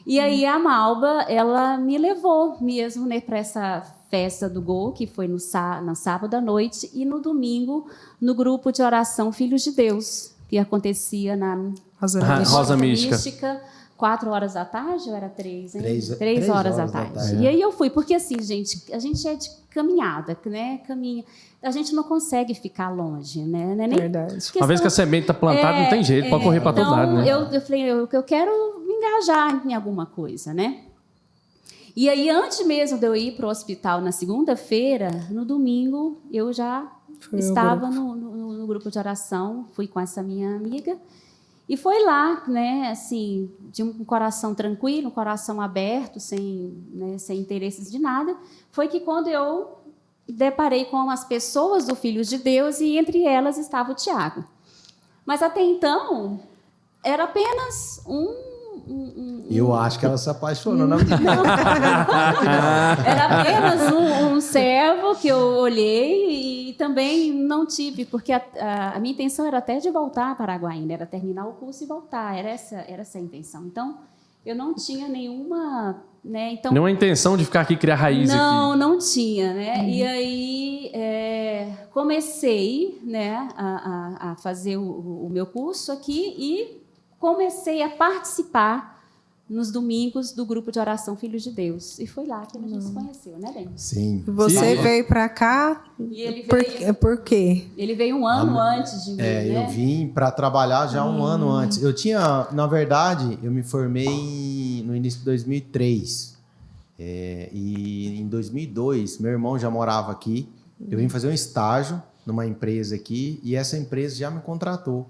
E aí a Malba, ela me levou mesmo, né, para essa festa do Gol, que foi no sábado à noite, e no domingo, no grupo de oração Filhos de Deus, que acontecia na Rosa Mística. 4 horas da tarde ou era 3, hein? 3 horas da tarde. E aí eu fui, porque assim, gente, a gente é de caminhada, né? Caminha. A gente não consegue ficar longe, né? Não é nem verdade. Uma vez que a semente está plantada, não tem jeito, pode correr para todo lado, né? Eu falei, eu quero me engajar em alguma coisa, né? E aí, antes mesmo de eu ir para o hospital na segunda-feira, no domingo, eu já estava no grupo de oração, fui com essa minha amiga. E foi lá, né, assim, de um coração tranquilo, um coração aberto, sem interesses de nada, foi que quando eu deparei com as pessoas do Filhos de Deus e entre elas estava o Tiago. Mas até então, era apenas Eu acho que ela se apaixonou na vida. Era apenas um servo que eu olhei e também não tive, porque a minha intenção era até de voltar para Araguaína, era terminar o curso e voltar, era essa a intenção. Então, eu não tinha nenhuma... Né, então, nenhuma intenção de ficar aqui, criar raiz aqui. Não tinha, né? E aí comecei, né, a fazer o meu curso aqui e comecei a participar nos domingos do grupo de oração Filhos de Deus. E foi lá que a gente se conheceu, né, Ben? Sim. Você veio para cá E ele veio, por quê? ele veio um ano antes de mim, né? Eu vim para trabalhar já um ano antes. Eu tinha, na verdade, eu me formei no início de 2003. E em 2002, meu irmão já morava aqui. Eu vim fazer um estágio numa empresa aqui e essa empresa já me contratou.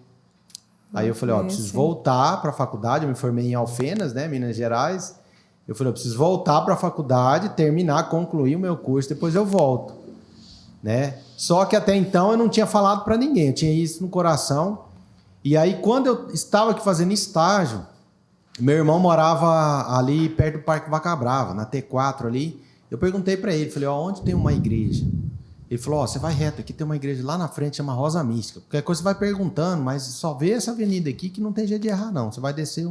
Aí eu falei, preciso voltar para a faculdade. Eu me formei em Alfenas, né, Minas Gerais. Eu falei, eu preciso voltar para a faculdade, terminar, concluir o meu curso, depois eu volto, né? Só que até então eu não tinha falado para ninguém, eu tinha isso no coração. E aí quando eu estava aqui fazendo estágio, meu irmão morava ali perto do Parque Vaca Brava, na T4 ali. Eu perguntei para ele, falei, onde tem uma igreja? Ele falou, você vai reto, aqui tem uma igreja lá na frente, chama Rosa Mística. Qualquer coisa você vai perguntando, mas só vê essa avenida aqui que não tem jeito de errar, não. Você vai descer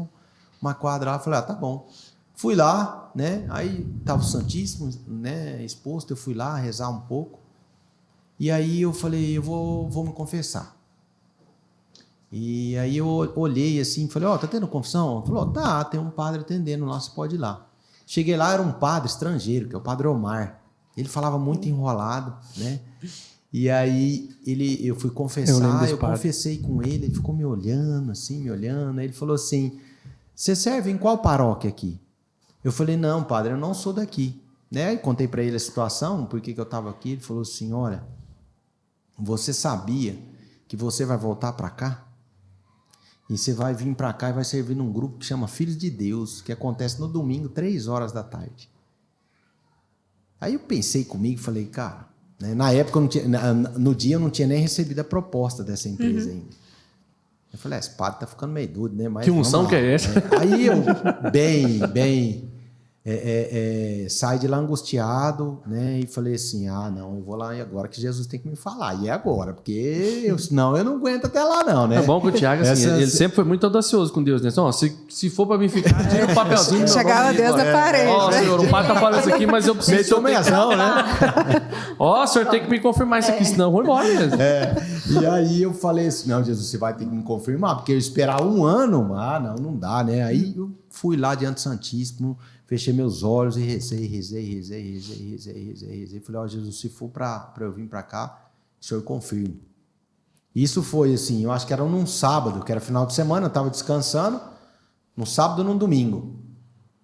uma quadra lá. Eu falei, tá bom. Fui lá, né? Aí tava o Santíssimo, né, exposto, eu fui lá rezar um pouco. E aí eu falei, eu vou me confessar. E aí eu olhei assim, falei, tá tendo confissão? Ele falou, tá, tem um padre atendendo lá, você pode ir lá. Cheguei lá, era um padre estrangeiro, que é o Padre Omar. Ele falava muito enrolado, né? E aí eu fui confessar, eu confessei com ele, ele ficou me olhando, assim, me olhando. Aí ele falou assim, você serve em qual paróquia aqui? Eu falei, não, padre, eu não sou daqui. Né? E contei para ele a situação, por que eu estava aqui. Ele falou assim, olha, você sabia que você vai voltar para cá? E você vai vir para cá e vai servir num grupo que chama Filhos de Deus, que acontece no domingo, 3h. Aí eu pensei comigo e falei, cara, né, na época, no dia eu não tinha nem recebido a proposta dessa empresa ainda. Eu falei, esse padre tá ficando meio doido, né? Mas que unção que é essa? Aí eu, bem, saí de lá angustiado, né? E falei assim, não, eu vou lá agora que Jesus tem que me falar. E é agora, porque senão eu não aguento até lá não, né? É bom que o Thiago, assim, ele sempre foi muito audacioso com Deus, né? Então, se for pra mim ficar, tira o papelzinho. Chegava a Deus na parede. Senhor, o padre tá falando isso aqui, mas eu preciso... Meteu meiazão, né? O senhor tem que me confirmar isso aqui, senão eu vou embora mesmo. E aí eu falei assim, não, Jesus, você vai ter que me confirmar, porque eu esperar um ano, não dá, né? Aí eu fui lá diante do Santíssimo, fechei meus olhos e rezei. Falei, Jesus, se for para eu vir para cá, o Senhor confirme. Isso foi assim, eu acho que era num sábado, que era final de semana, eu estava descansando, num sábado ou num domingo.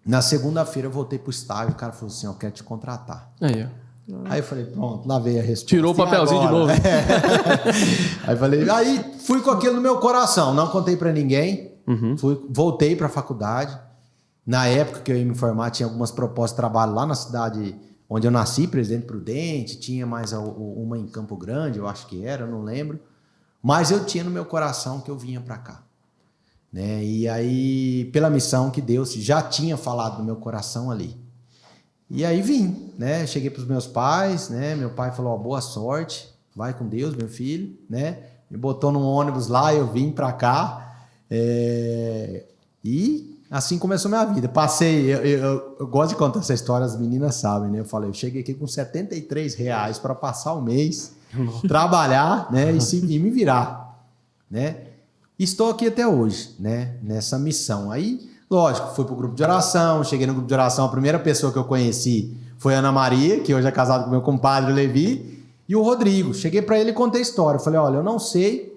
Na segunda-feira eu voltei pro estágio, o cara falou assim, eu quero te contratar. Aí eu falei, pronto, lá veio a resposta. Tirou o papelzinho de novo. Aí fui com aquilo no meu coração, não contei para ninguém, voltei para a faculdade. Na época que eu ia me formar, tinha algumas propostas de trabalho lá na cidade onde eu nasci, Presidente Prudente, tinha mais uma em Campo Grande, eu acho que era, eu não lembro. Mas eu tinha no meu coração que eu vinha para cá. Né? E aí, pela missão que Deus já tinha falado no meu coração ali. E aí vim, né? Cheguei para os meus pais, né? Meu pai falou, boa sorte, vai com Deus, meu filho, né? Me botou num ônibus lá, eu vim para cá. E assim começou minha vida. Passei, eu gosto de contar essa história, as meninas sabem, né? Eu falei, eu cheguei aqui com R$73 para passar o mês, trabalhar, né? E me virar, né? Estou aqui até hoje, né? Nessa missão. Aí, lógico, fui para o grupo de oração, cheguei no grupo de oração, a primeira pessoa que eu conheci foi a Ana Maria, que hoje é casada com meu compadre Levi, e o Rodrigo. Cheguei para ele e contei a história. Eu falei, olha, eu não sei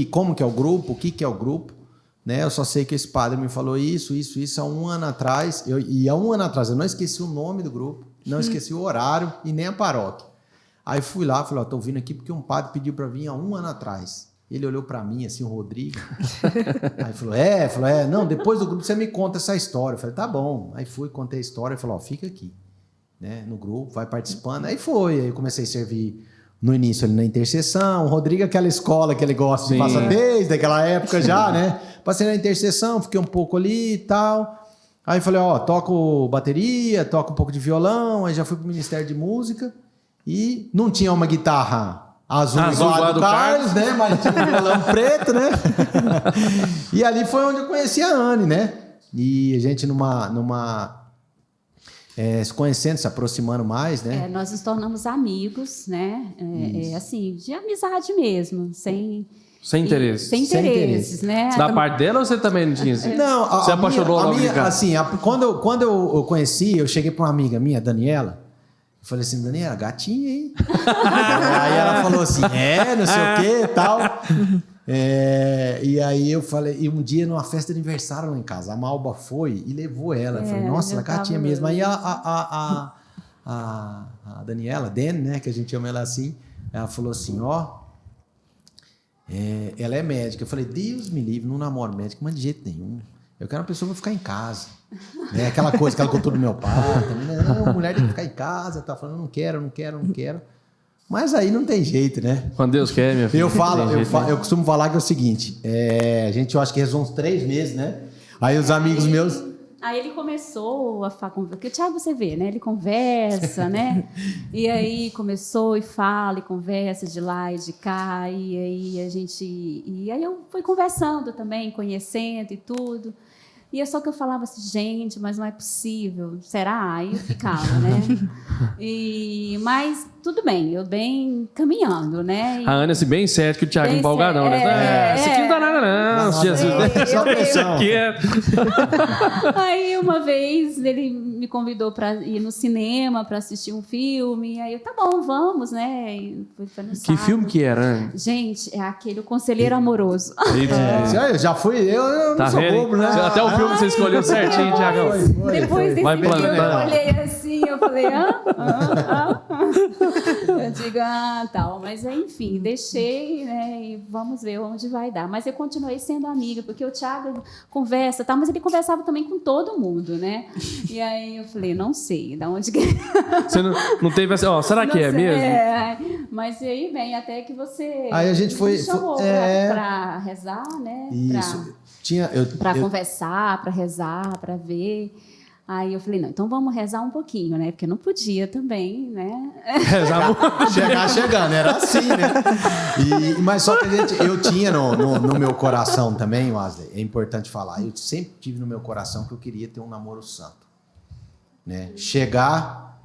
como que é o grupo, o que é o grupo, né? Eu só sei que esse padre me falou isso há um ano atrás, e há um ano atrás eu não esqueci o nome do grupo, não esqueci o horário e nem a paróquia. Aí fui lá, falei, tô vindo aqui porque um padre pediu para vir há um ano atrás. Ele olhou para mim, assim, o Rodrigo. Aí falou, não, depois do grupo você me conta essa história. Eu falei, tá bom. Aí fui, contei a história, ele falou, fica aqui, né, no grupo, vai participando. Aí foi, aí eu comecei a servir no início ali na intercessão. O Rodrigo, aquela escola que ele gosta de passar desde aquela época já, né? Passei na intercessão, fiquei um pouco ali e tal. Aí falei, toco bateria, toco um pouco de violão. Aí já fui pro Ministério de Música e não tinha uma guitarra azul igual a do Carlos, né? Mas tinha um violão preto, né? E ali foi onde eu conheci a Anne, né? E a gente se conhecendo, se aproximando mais, né? Nós nos tornamos amigos, né? Assim, de amizade mesmo, sem Sem interesse. Sem Sem interesses, interesse. né? Da parte dela ou você também não tinha assim? Não, Você apaixonou logo de cara? assim, quando eu conheci, eu cheguei para uma amiga minha, Daniela. Eu falei assim, Daniela, gatinha, hein? Aí ela falou assim, não sei o quê e tal. E aí eu falei, e um dia numa festa de aniversário lá em casa, a Malba foi e levou ela. Eu falei, nossa, ela gatinha mesmo. Aí a Daniela, Dani, né, que a gente chama ela assim, ela falou assim, ela é médica. Eu falei, Deus me livre, não namoro médico, mas de jeito nenhum. Eu quero uma pessoa que vai ficar em casa. Né? Aquela cultura do meu pai. Também, não, mulher tem que ficar em casa. Tá falando, não quero. Mas aí não tem jeito, né? Quando Deus quer, minha filha. Eu costumo falar que é o seguinte: a gente, eu acho que rezou uns 3 meses, né? Aí os amigos meus. Aí ele começou a falar, porque o Thiago você vê, né? Ele conversa, né? E aí começou e fala e conversa de lá e de cá, e aí eu fui conversando também, conhecendo e tudo. E é só que eu falava assim, gente, mas não é possível, será? Aí eu ficava, né? Mas tudo bem, eu bem caminhando, né? A Ana, assim, bem certo que o Thiago Bem empolgadão, né? Isso aqui não dá nada, não. Jesus. Isso aqui é... Aí uma vez ele me convidou para ir no cinema para assistir um filme. Aí eu, tá bom, vamos, né? E foi no Que sábado. filme que era, Ana? Gente, é aquele O Conselheiro Amoroso. Eu já fui, eu não sou bobo, né? Até o filme você escolheu certinho, Thiagão. Depois desse Vai filme eu plantando. olhei assim, eu falei, Eu digo, tal. Mas enfim, deixei, né? E vamos ver onde vai dar. Mas eu continuei sendo amiga, porque o Thiago conversa, tal, mas ele conversava também com todo mundo, né? E aí eu falei, não sei, da onde que... Você não teve assim, será que é mesmo? Mas aí vem até que você Aí a gente me chamou para rezar, né? Isso. Para conversar, para rezar, para ver. Aí eu falei, não, então vamos rezar um pouquinho, né? Porque não podia também, né? Chegar chegando, era assim, né? Mas só que eu tinha no meu coração também, Wesley, é importante falar, eu sempre tive no meu coração que eu queria ter um namoro santo. Né? Chegar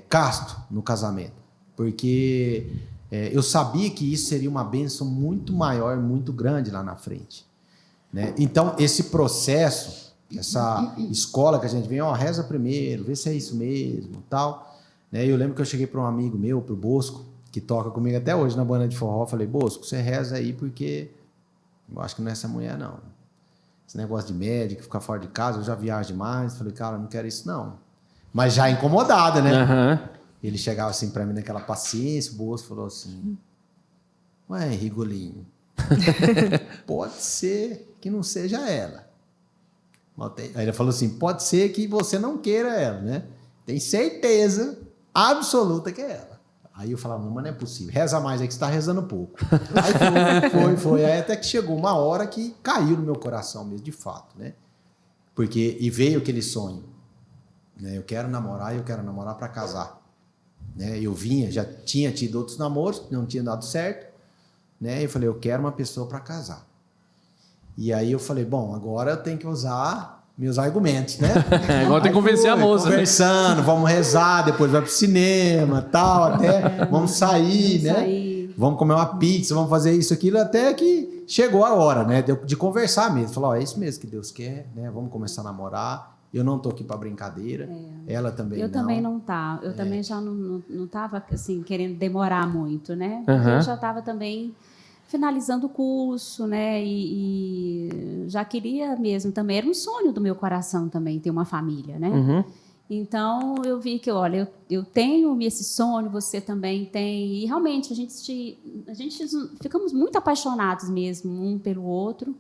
casto no casamento. Porque eu sabia que isso seria uma bênção muito maior, muito grande lá na frente. Né? Então, esse processo... Essa escola que a gente vem, reza primeiro, vê se é isso mesmo, tal. Né? Eu lembro que eu cheguei para um amigo meu, pro Bosco, que toca comigo até hoje na banda de forró, falei, Bosco, você reza aí porque eu acho que não é essa mulher, não. Esse negócio de médico, ficar fora de casa, eu já viajo demais. Falei, cara, eu não quero isso, não. Mas já incomodada, né? Uhum. Ele chegava assim para mim naquela paciência, o Bosco falou assim, ué, Rigolinho, pode ser que não seja ela. Aí ele falou assim, pode ser que você não queira ela, né? Tem certeza absoluta que é ela. Aí eu falava, mas não é possível. Reza mais aí que você está rezando pouco. Aí foi. Aí até que chegou uma hora que caiu no meu coração mesmo, de fato, né? E veio aquele sonho. Né? Eu quero namorar para casar. Né? Eu já tinha tido outros namoros, não tinha dado certo. Né? E eu falei, eu quero uma pessoa para casar. E aí eu falei, bom, agora eu tenho que usar meus argumentos, né? Agora tem que convencer a moça. Conversando, vamos rezar, depois vai pro cinema, tal, até vamos sair, né? Vamos comer uma pizza, vamos fazer isso, aquilo, até que chegou a hora, né? De conversar mesmo. Falou, é isso mesmo que Deus quer, né? Vamos começar a namorar. Eu não tô aqui para brincadeira. Ela também não. Eu também não tá. Eu também já não tava, assim, querendo demorar muito, né? Uhum. Eu já estava também... finalizando o curso, né, e já queria mesmo também, era um sonho do meu coração também ter uma família, né? Uhum. Então eu vi que, olha, eu tenho esse sonho, você também tem, e realmente a gente ficamos muito apaixonados mesmo um pelo outro,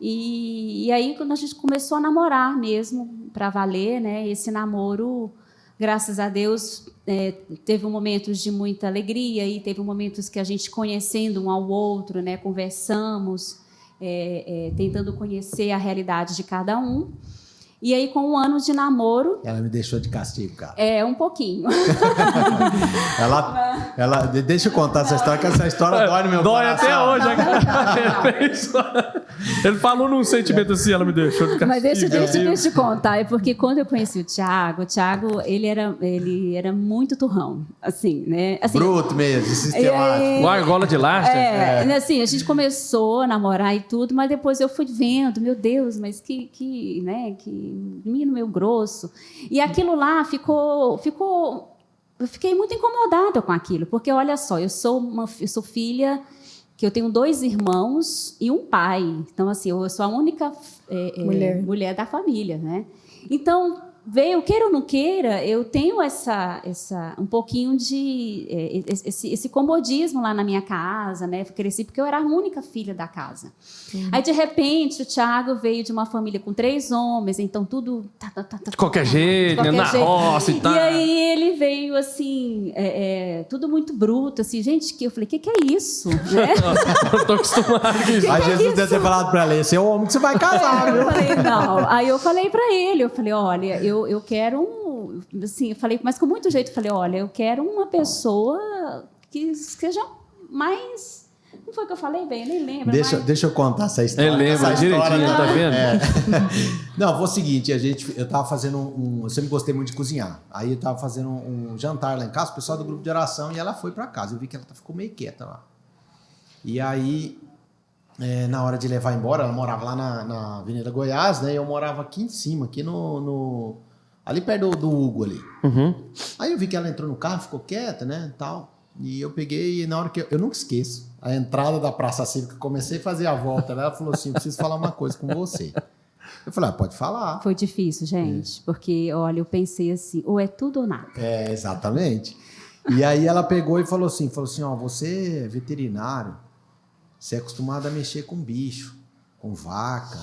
e aí quando a gente começou a namorar mesmo para valer, né, esse namoro, graças a Deus, teve momentos de muita alegria e teve momentos que a gente conhecendo um ao outro, né, conversamos, tentando conhecer a realidade de cada um. E aí, com 1 ano de namoro... Ela me deixou de castigo, cara. Um pouquinho. Deixa eu contar essa história, que essa história dói no meu coração. Dói até hoje. Ele falou num sentimento assim, ela me deixou de castigo. Mas deixa eu te contar. É porque quando eu conheci o Thiago, ele era muito turrão. Assim, né? Assim, bruto mesmo, sistemático. Uma argola de lástima. Assim, a gente começou a namorar e tudo, mas depois eu fui vendo, meu Deus, mas que menino meio grosso. E aquilo lá ficou... Eu fiquei muito incomodada com aquilo, porque olha só, eu sou filha, que eu tenho 2 irmãos e um pai. Então, assim, eu sou a única mulher da família, né? Então, queira ou não queira, eu tenho um pouquinho de esse comodismo lá na minha casa, né? Cresci porque eu era a única filha da casa. Aí, de repente, o Thiago veio de uma família com 3 homens, então tudo... De qualquer jeito, na roça e tal. E aí ele veio, assim, tudo muito bruto, assim, gente, eu falei, que é isso? Né? Eu tô acostumado com isso. Aí Jesus deve ter falado pra ela, esse é o homem que você vai casar, viu? Eu falei, não. Aí eu falei pra ele, olha, eu quero assim, eu falei, mas com muito jeito, falei, olha, eu quero uma pessoa que seja mais... Não foi o que eu falei bem? Eu nem lembro. Deixa eu contar essa história. Ele lembra direitinho, tá vendo? Não, foi o seguinte, eu tava fazendo eu sempre gostei muito de cozinhar. Aí eu tava fazendo um jantar lá em casa, o pessoal do grupo de oração, e ela foi pra casa. Eu vi que ela ficou meio quieta lá. E aí, na hora de levar embora, ela morava lá na Avenida Goiás, né? E eu morava aqui em cima, aqui ali perto do Hugo ali. Uhum. Aí eu vi que ela entrou no carro, ficou quieta, né, tal. E eu peguei, e na hora que eu nunca esqueço, a entrada da Praça Cívica, comecei a fazer a volta, ela falou assim, eu preciso falar uma coisa com você. Eu falei, pode falar. Foi difícil, gente, porque, olha, eu pensei assim, ou é tudo ou nada. Exatamente. E aí ela pegou e falou assim, ó, você é veterinário, você é acostumado a mexer com bicho, com vaca,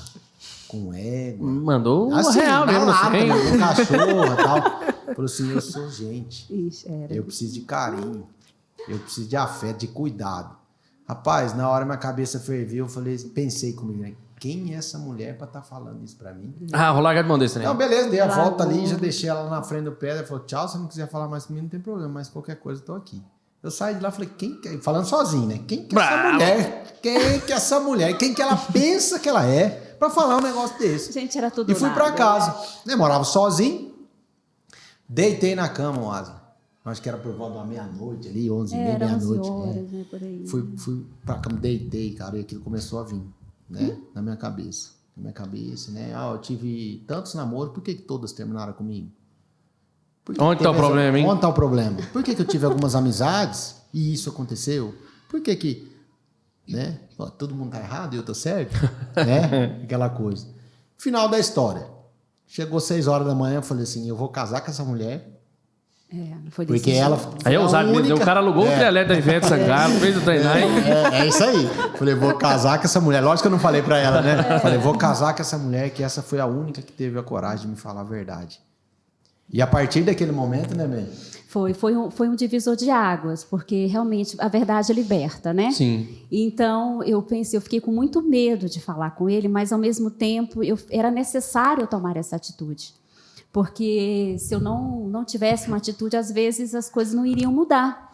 com égua. Mandou assim, real mesmo, lata, assim. com cachorro e tal. Falou assim, eu sou gente. Ixi, Eu preciso de carinho. Eu preciso de afeto, de cuidado. Rapaz, na hora minha cabeça ferveu, pensei comigo, né? Quem é essa mulher pra estar falando isso pra mim? Vou largar de mão desse, né? Não, beleza, dei a volta ali, já deixei ela na frente do pé, ela falou, tchau, se não quiser falar mais comigo, não tem problema, mas qualquer coisa eu tô aqui. Eu saí de lá e falei, falando sozinho, né? Quem que é essa mulher? Quem que é essa mulher? Quem que ela pensa que ela é pra falar um negócio desse? Gente, era tudo E fui pra nada, casa. Né? Morava sozinho, deitei na cama, Wesley. Acho que era por volta da meia-noite ali, 11h30, meia-noite. 11 horas, né, por aí. Fui pra cama, deitei, cara, e aquilo começou a vir, né? Na minha cabeça. Na minha cabeça, né? Eu tive tantos namoros, por que todas terminaram comigo? Onde tá o problema, hein? Onde tá o problema? Por que eu tive algumas amizades e isso aconteceu? Por que né? Todo mundo tá errado e eu tô certo? Né? Aquela coisa. Final da história. Chegou 6 horas da manhã, eu falei assim, eu vou casar com essa mulher. Não foi desse Porque jeito. ela... Aí é ousado mesmo. O cara alugou o trialete da Ivete Sangalo, fez o treinar. É isso aí. Falei, vou casar com essa mulher. Lógico que eu não falei pra ela, né? Falei, vou casar com essa mulher, que essa foi a única que teve a coragem de me falar a verdade. E a partir daquele momento, né, Bem? Foi um divisor de águas, porque realmente a verdade liberta, né? Sim. Então eu fiquei com muito medo de falar com ele, mas ao mesmo tempo era necessário eu tomar essa atitude. Porque se eu não tivesse uma atitude, às vezes as coisas não iriam mudar.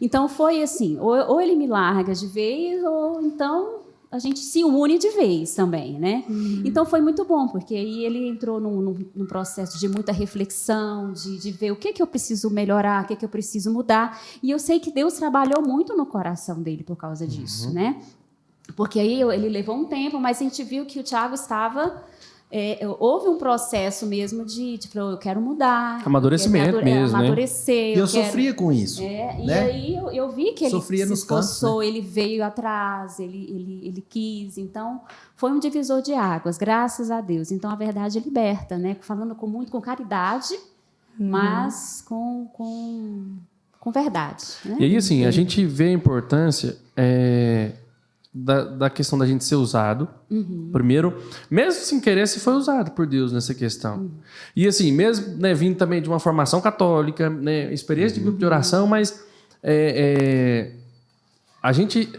Então foi assim, ou ele me larga de vez, ou então a gente se une de vez também, né? Então foi muito bom, porque aí ele entrou num processo de muita reflexão, de ver o que eu preciso melhorar, o que eu preciso mudar. E eu sei que Deus trabalhou muito no coração dele por causa disso, né? Porque aí ele levou um tempo, mas a gente viu que o Thiago estava... houve um processo mesmo de eu quero mudar. Amadurecimento mesmo, né? Amadurecer. E eu sofria com isso. E né? aí eu vi que ele Sofria se nos esforçou, cantos, né? ele veio atrás, ele quis. Então, foi um divisor de águas, graças a Deus. Então, a verdade liberta, né? Falando com caridade, mas com verdade. Né? E aí, assim, a gente vê a importância da questão da gente ser usado. Primeiro, mesmo sem querer, se foi usado por Deus nessa questão. E assim, mesmo vindo também de uma formação católica, né, experiência de grupo de oração, mas a gente,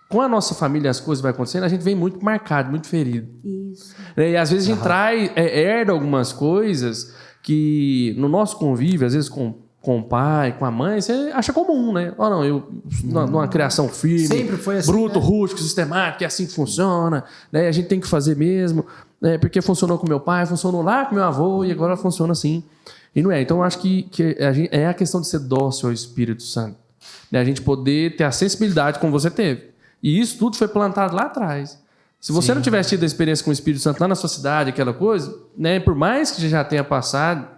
com a nossa família, as coisas vão acontecendo, a gente vem muito marcado, muito ferido. Isso. E às vezes a gente herda algumas coisas que no nosso convívio, às vezes com o pai, com a mãe, você acha comum, né? Ou não, numa criação firme, sempre foi assim, bruto, né? rústico, sistemático, é assim que funciona, né? A gente tem que fazer mesmo, né? Porque funcionou com meu pai, funcionou lá com meu avô e agora funciona assim. E não é. Então, eu acho que é a questão de ser dócil ao Espírito Santo. Né? A gente poder ter a sensibilidade como você teve. E isso tudo foi plantado lá atrás. Se você não tivesse tido a experiência com o Espírito Santo lá na sua cidade, aquela coisa, né? Por mais que já tenha passado,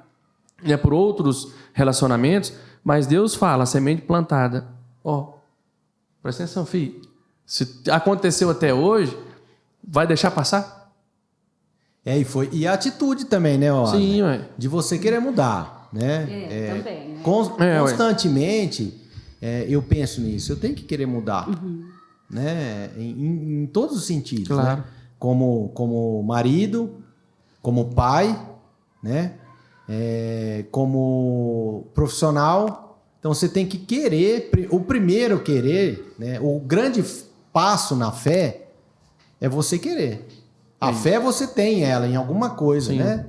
né, por outros relacionamentos, mas Deus fala, a semente plantada. Presta atenção, filho. Se aconteceu até hoje, vai deixar passar? E a atitude também, né? Sim, ué. De você querer mudar, né? Também, né? Constantemente, eu penso nisso. Eu tenho que querer mudar, né? Em todos os sentidos, claro. Né? Como marido, como pai, né? Como profissional. Então você tem que querer, o primeiro querer, né? O grande passo na fé é você querer. A fé você tem ela em alguma coisa, né?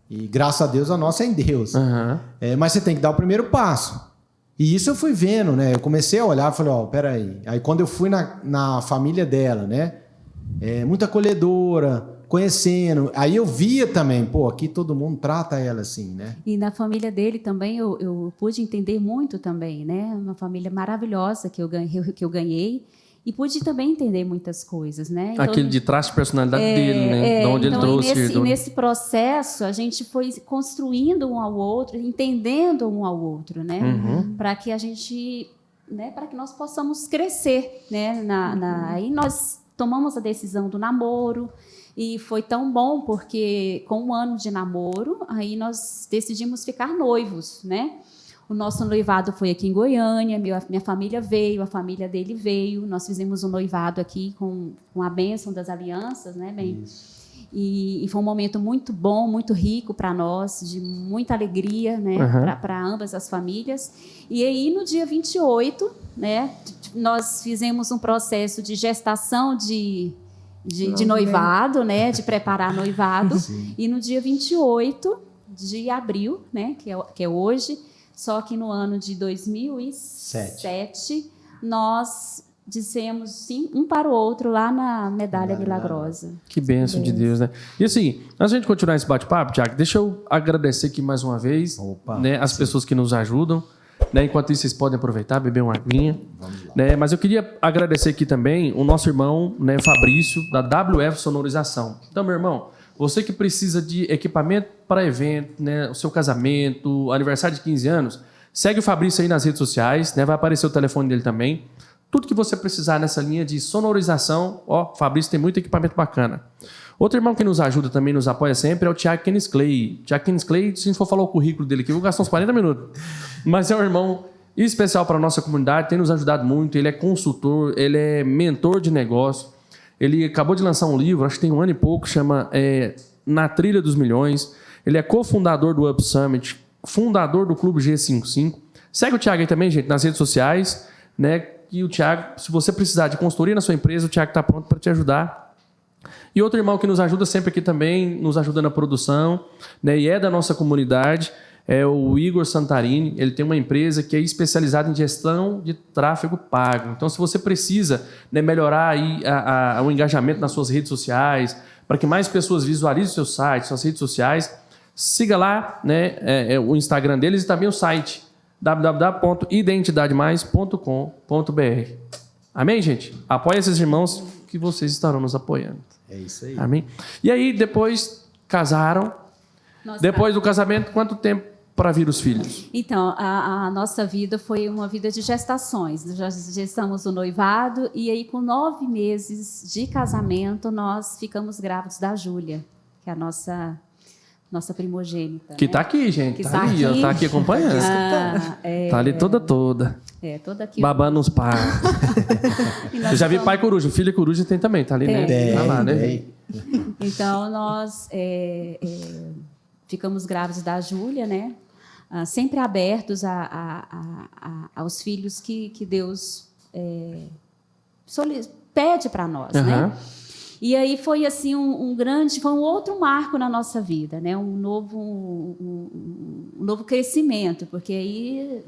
E graças a Deus a nossa é em Deus. Mas você tem que dar o primeiro passo. E isso eu fui vendo, né? Eu comecei a olhar e falei, peraí. Aí quando eu fui na família dela, né? Muito acolhedora, conhecendo. Aí eu via também, aqui todo mundo trata ela assim, né? E na família dele também eu pude entender muito também, né? Uma família maravilhosa que eu ganhei e pude também entender muitas coisas, né? Então, aquele de traço de personalidade dele, né? De onde ele trouxe. E nesse processo a gente foi construindo um ao outro, entendendo um ao outro, né? Para que a gente, né? Para que nós possamos crescer, né? Aí nós tomamos a decisão do namoro. E foi tão bom porque com 1 ano de namoro, aí nós decidimos ficar noivos, né? O nosso noivado foi aqui em Goiânia, minha família veio, a família dele veio. Nós fizemos um noivado aqui com a bênção das alianças, né, bem? E foi um momento muito bom, muito rico para nós, de muita alegria, né, para ambas as famílias. E aí, no dia 28, né, nós fizemos um processo de gestação de noivado, né, de preparar noivado. E no dia 28 de abril, né, que é hoje, só que no ano de 2007, nós dissemos sim um para o outro lá na Medalha Milagrosa. Que bênção de Deus, né? E assim, antes de a gente continuar esse bate-papo, Tiago, deixa eu agradecer aqui mais uma vez, né, as pessoas que nos ajudam. Né? Enquanto isso, vocês podem aproveitar, beber uma aguinha. Né? Mas eu queria agradecer aqui também o nosso irmão, né, Fabrício, da WF Sonorização. Então, meu irmão, você que precisa de equipamento para evento, né, o seu casamento, aniversário de 15 anos, segue o Fabrício aí nas redes sociais, né, vai aparecer o telefone dele também. Tudo que você precisar nessa linha de sonorização, Fabrício tem muito equipamento bacana. Outro irmão que nos ajuda também, nos apoia sempre, é o Tiago Kenis Clay. Tiago Kenis Clay, se a gente for falar o currículo dele aqui, eu vou gastar uns 40 minutos. Mas é um irmão especial para a nossa comunidade, tem nos ajudado muito, ele é consultor, ele é mentor de negócio. Ele acabou de lançar um livro, acho que tem 1 ano e pouco, chama Na Trilha dos Milhões. Ele é cofundador do Up Summit, fundador do Clube G55. Segue o Tiago aí também, gente, nas redes sociais, né? E o Tiago, se você precisar de consultoria na sua empresa, o Tiago está pronto para te ajudar. E outro irmão que nos ajuda sempre aqui também, nos ajuda na produção, né, e é da nossa comunidade, é o Igor Santarini. Ele tem uma empresa que é especializada em gestão de tráfego pago. Então, se você precisa, né, melhorar aí o engajamento nas suas redes sociais, para que mais pessoas visualizem o seu site, suas redes sociais, siga lá, né, o Instagram deles e também o site www.identidademais.com.br. Amém, gente? Apoie esses irmãos que vocês estarão nos apoiando. É isso aí. Amém? E aí, depois casaram. Depois do casamento, quanto tempo para vir os filhos? Então, a nossa vida foi uma vida de gestações. Já gestamos o noivado e aí, com 9 meses de casamento, nós ficamos grávidos da Júlia, que é a nossa primogênita. Que né? está aqui, gente. Que Está ali, ela está aqui acompanhando. Está ali toda. Toda aqui. Babando os pais. Eu já vi pai coruja. Filha coruja tem também, tá ali, né? Tá lá, né? Então, nós ficamos grávidos da Júlia, né? Sempre abertos aos filhos que Deus pede para nós, né? E aí foi assim foi um outro marco na nossa vida, né? Um novo crescimento, porque aí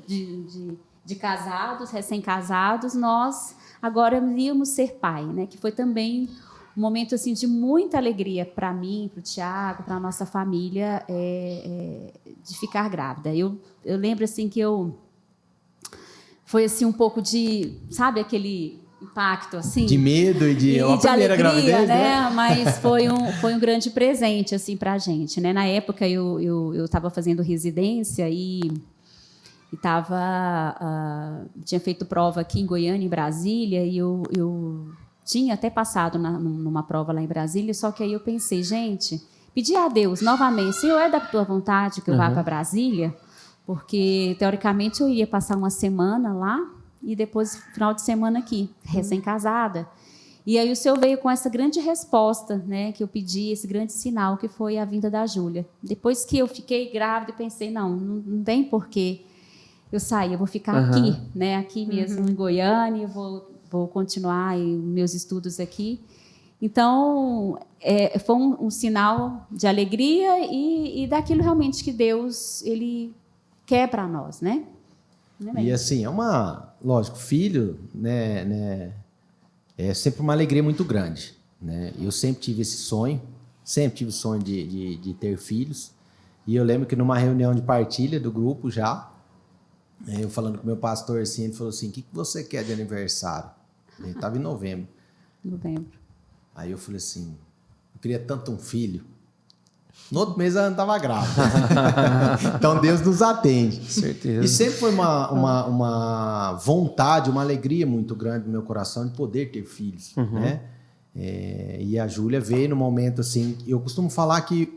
de casados, recém-casados, nós agora íamos ser pai, né? Que foi também um momento assim de muita alegria para mim, para o Tiago, para a nossa família, de ficar grávida. Eu lembro assim que foi assim um pouco de, sabe, aquele impacto assim, de medo e de de primeira alegria, gravidez, né? Mas foi um grande presente assim para a gente, né? Na época eu estava fazendo residência e tinha feito prova aqui em Goiânia, em Brasília, e eu tinha até passado numa prova lá em Brasília, só que aí eu pensei, gente, pedi a Deus novamente, Senhor, é da tua vontade que eu vá para Brasília? Porque, teoricamente, eu iria passar uma semana lá e depois, final de semana aqui, recém-casada. E aí o Senhor veio com essa grande resposta, né, que eu pedi, esse grande sinal, que foi a vinda da Júlia. Depois que eu fiquei grávida, eu pensei, não tem porquê eu sair, eu vou ficar aqui, né, aqui mesmo em Goiânia, vou continuar os meus estudos aqui. Então, foi um sinal de alegria e daquilo realmente que Deus ele quer para nós, né? E assim, lógico, filho, né, é sempre uma alegria muito grande, né? Eu sempre tive esse sonho, sempre tive o sonho de ter filhos. E eu lembro que numa reunião de partilha do grupo já, eu falando com o meu pastor assim, ele falou assim, o que você quer de aniversário? Ele estava em novembro. Aí eu falei assim, eu queria tanto um filho. No outro mês ela estava grávida. Então Deus nos atende. Certeza. E sempre foi uma vontade, uma alegria muito grande no meu coração de poder ter filhos, né? E a Júlia veio no momento assim, eu costumo falar que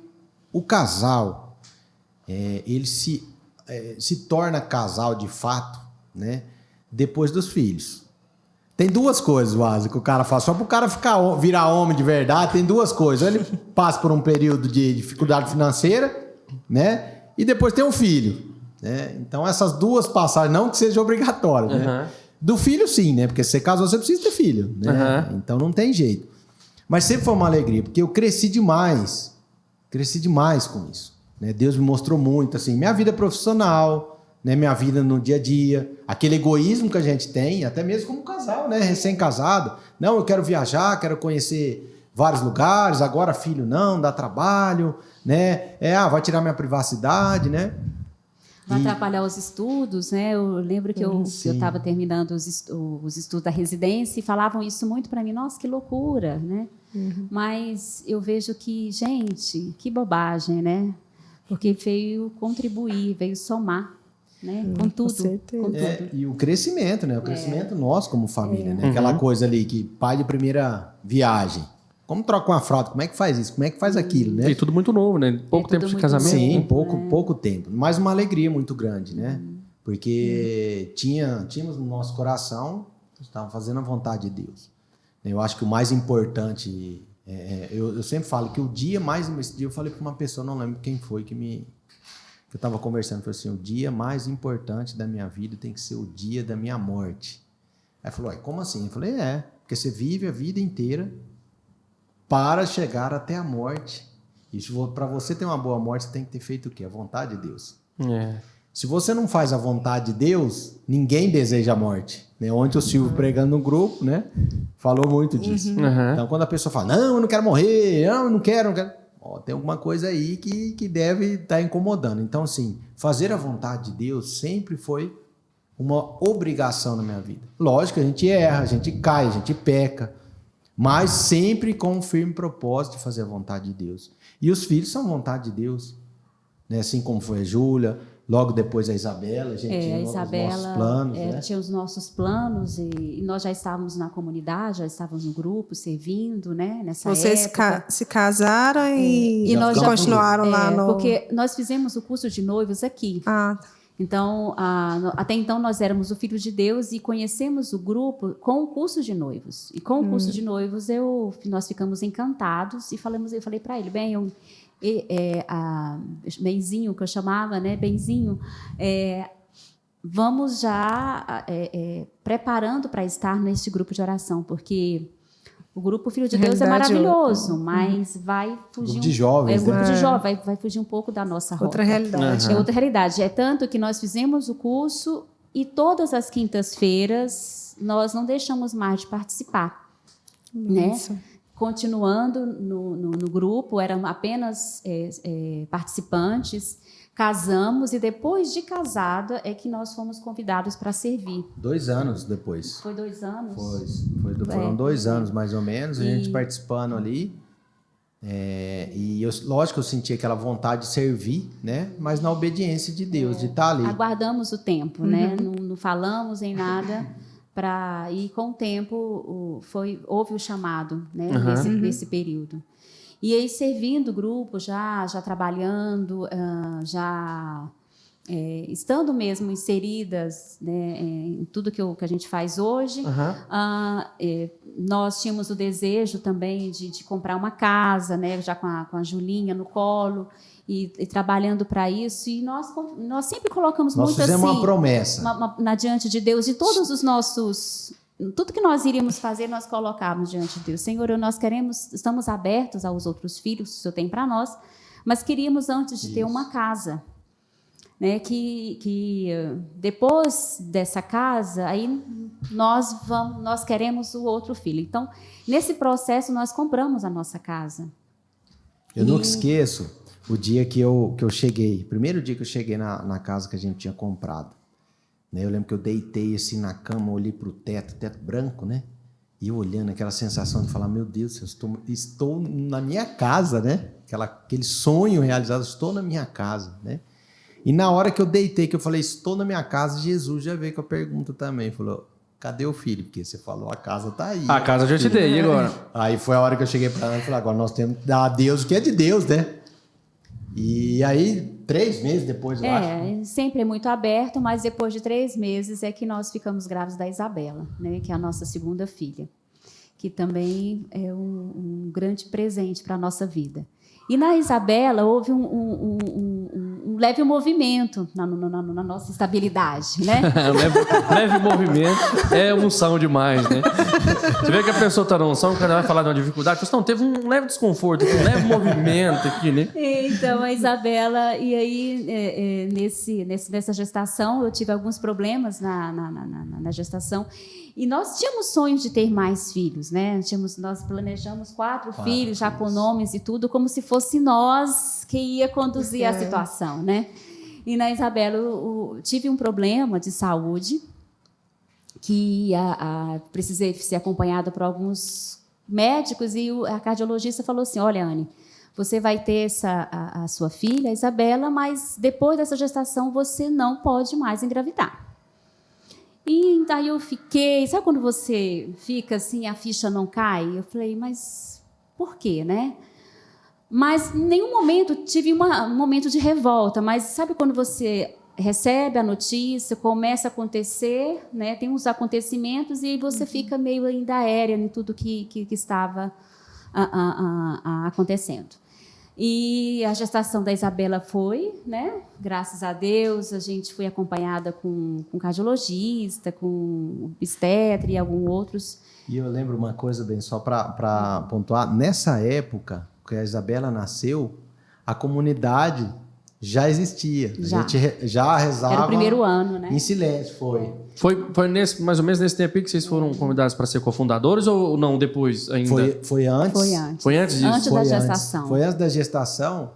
o casal, ele se torna casal de fato, né? Depois dos filhos. Tem duas coisas, Wazi, que o cara faz. Só para o cara virar homem de verdade, tem duas coisas. Ele passa por um período de dificuldade financeira, né? E depois tem um filho, né? Então, essas duas passagens, não que seja obrigatório, né? Do filho, sim, né? Porque se você casou, você precisa ter filho, né? Então, não tem jeito. Mas sempre foi uma alegria, porque eu cresci demais com isso, né? Deus me mostrou muito, assim, minha vida profissional, né, minha vida no dia a dia, aquele egoísmo que a gente tem, até mesmo como casal, né, recém-casado. Não, eu quero viajar, quero conhecer vários lugares, agora filho não, dá trabalho, né? Vai tirar minha privacidade, né? Vai atrapalhar os estudos, né? Eu lembro que eu estava terminando os estudos da residência e falavam isso muito para mim. Nossa, que loucura, né? Mas eu vejo que, gente, que bobagem, né? Porque veio contribuir, veio somar. Né? Com tudo. Com tudo. E o crescimento, né? O crescimento nosso como família, né? Aquela coisa ali que pai de primeira viagem. Como troca uma fralda? Como é que faz isso? Como é que faz aquilo, né? E tudo muito novo, né? Pouco tempo de casamento. Sim, pouco tempo. Mas uma alegria muito grande, né? Porque tínhamos no nosso coração, estava fazendo a vontade de Deus. Eu acho que o mais importante, eu sempre falo que esse dia eu falei para uma pessoa, não lembro quem foi que eu estava conversando, falei assim, o dia mais importante da minha vida tem que ser o dia da minha morte. Aí falou, como assim? Eu falei, porque você vive a vida inteira para chegar até a morte. E para você ter uma boa morte, você tem que ter feito o quê? A vontade de Deus. Se você não faz a vontade de Deus, ninguém deseja a morte. Né? Ontem o Silvio pregando no grupo, né? Falou muito disso. Então, quando a pessoa fala, não, eu não quero morrer, não, eu não quero. Tem alguma coisa aí que deve estar incomodando. Então, assim, fazer a vontade de Deus sempre foi uma obrigação na minha vida. Lógico, a gente erra, a gente cai, a gente peca, mas sempre com um firme propósito de fazer a vontade de Deus. E os filhos são vontade de Deus, né? Assim como foi a Júlia, logo depois a Isabela, a gente tinha os nossos planos. Né? Tinha os nossos planos e nós já estávamos na comunidade, já estávamos no grupo, servindo, né? Nessa Vocês época. se casaram e nós continuaram lá no... Porque nós fizemos o curso de noivos aqui. Então, até então nós éramos o Filho de Deus e conhecemos o grupo com o curso de noivos. E com o curso de noivos nós ficamos encantados e eu falei para ele, Benzinho, que eu chamava, né? Benzinho, vamos já preparando para estar neste grupo de oração, porque O grupo Filho de Deus é Realidade maravilhoso, mas vai fugir... Grupo de jovens, um grupo né? de jovens, vai fugir um pouco da nossa rota. Outra realidade. É outra realidade. É tanto que nós fizemos o curso e todas as quintas-feiras nós não deixamos mais de participar. Né? Isso. Continuando no grupo, eram apenas participantes, casamos e depois de casada é que nós fomos convidados para servir. 2 anos depois. Foi 2 anos? Foram 2 anos, mais ou menos, a gente participando ali. Lógico, eu senti aquela vontade de servir, né? Mas na obediência de Deus, de estar ali. Aguardamos o tempo, né? Não falamos em nada. E com o tempo houve o chamado, né? Nesse período. E aí, servindo o grupo, já trabalhando, estando mesmo inseridas, né, em tudo que a gente faz hoje, nós tínhamos o desejo também de comprar uma casa, né, já com a Julinha no colo, e trabalhando para isso. E nós sempre colocamos muito assim... Nós fizemos uma promessa. Diante de Deus, de todos os nossos... Tudo que nós iríamos fazer, nós colocávamos diante de Deus. Senhor, estamos abertos aos outros filhos que o Senhor tem para nós, mas queríamos antes de ter uma casa, né? Que depois dessa casa, aí nós queremos o outro filho. Então, nesse processo, nós compramos a nossa casa. Eu nunca esqueço o dia que eu cheguei, primeiro dia que eu cheguei na casa que a gente tinha comprado. Eu lembro que eu deitei assim na cama, olhei para o teto branco, né? E eu olhando, aquela sensação de falar, meu Deus, eu estou na minha casa, né? Aquele sonho realizado, estou na minha casa, né? E na hora que eu deitei, que eu falei, estou na minha casa, Jesus já veio com a pergunta também, falou, cadê o filho? Porque você falou, a casa está aí. A casa eu já te dei, e agora? Aí foi a hora que eu cheguei para ela e falei, agora nós temos que dar a Deus o que é de Deus, né? E aí, 3 meses depois, eu acho. Sempre é muito aberto, mas depois de 3 meses é que nós ficamos grávidos da Isabela, né, que é a nossa segunda filha, que também é um grande presente para a nossa vida. E na Isabela houve um leve movimento na nossa estabilidade, né? leve movimento é unção demais, né? Você vê que a pessoa está na unção, o cara vai falar de uma dificuldade, não, teve um leve desconforto, um leve movimento aqui, né? Então, a Isabela, e aí nessa gestação, eu tive alguns problemas na gestação, e nós tínhamos sonhos de ter mais filhos, né? Nós planejamos 4 filhos, já com nomes e tudo, como se fosse nós que ia conduzir a situação, né? E na Isabela eu tive um problema de saúde, que precisei ser acompanhada por alguns médicos, e a cardiologista falou assim, olha, Anne, você vai ter a sua filha, a Isabela, mas depois dessa gestação você não pode mais engravidar. E daí eu fiquei... Sabe quando você fica assim, a ficha não cai? Eu falei, mas por quê, né? Mas em nenhum momento tive um momento de revolta. Mas sabe quando você recebe a notícia, começa a acontecer, né? Tem uns acontecimentos e você fica meio ainda aérea em tudo que estava acontecendo. E a gestação da Isabela foi, né? Graças a Deus, a gente foi acompanhada com cardiologista, com obstetra e alguns outros. E eu lembro uma coisa, bem, só para pontuar, nessa época que a Isabela nasceu, a comunidade já existia. A gente já rezava. Era o primeiro ano, né? Em silêncio, foi. Foi mais ou menos nesse tempo aí que vocês foram convidados para ser cofundadores ou não, depois ainda? Foi antes. Foi antes disso? Antes da gestação. Foi antes da gestação.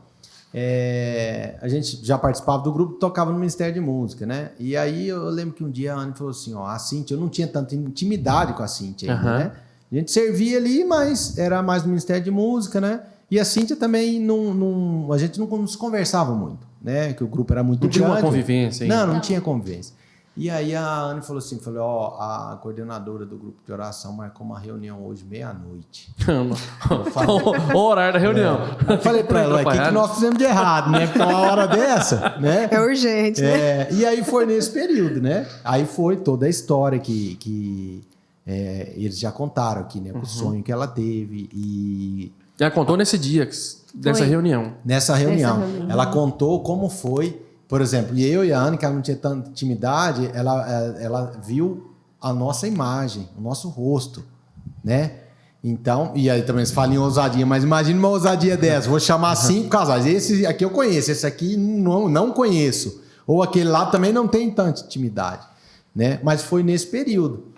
A gente já participava do grupo, tocava no Ministério de Música, né? E aí eu lembro que um dia a Anne falou assim, a Cíntia, eu não tinha tanta intimidade com a Cíntia ainda, né? A gente servia ali, mas era mais no Ministério de Música, né? E a Cíntia também a gente não se conversava muito, né? Que o grupo era muito grande. Não tinha uma convivência ainda. Não tinha convivência. E aí a Anne falou assim, a coordenadora do grupo de oração marcou uma reunião hoje, meia-noite. O horário da reunião. Eu falei para ela, o que nós fizemos de errado, né? Porque uma hora dessa, né? É urgente, né? E aí foi nesse período, né? Aí foi toda a história que eles já contaram aqui, né? O sonho que ela teve e... Já contou nesse dia, dessa reunião. Nessa reunião. Ela contou como foi, por exemplo, e eu e a Anne, que ela não tinha tanta intimidade, ela viu a nossa imagem, o nosso rosto, né? Então, e aí também se fala em ousadia, mas imagina uma ousadia dessa. Vou chamar 5 casais. Esse aqui eu conheço, esse aqui não conheço. Ou aquele lá também não tem tanta intimidade, né? Mas foi nesse período.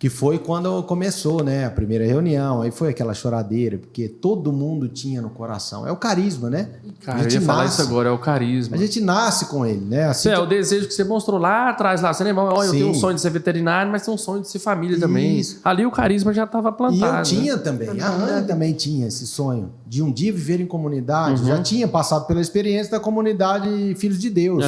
Que foi quando começou, né, a primeira reunião, aí foi aquela choradeira, porque todo mundo tinha no coração. É o carisma, né? Cara, eu ia falar isso agora, é o carisma. A gente nasce com ele, né? Assim, É o desejo que você mostrou lá atrás, lá. Você lembra? Olha, eu tenho um Sim. sonho de ser veterinário, mas tenho um sonho de ser família também. Isso. Ali o carisma já estava E plantado. eu tinha né? também, a Ana também tinha esse sonho de um dia viver em comunidade. Já tinha passado pela experiência da comunidade Filhos de Deus,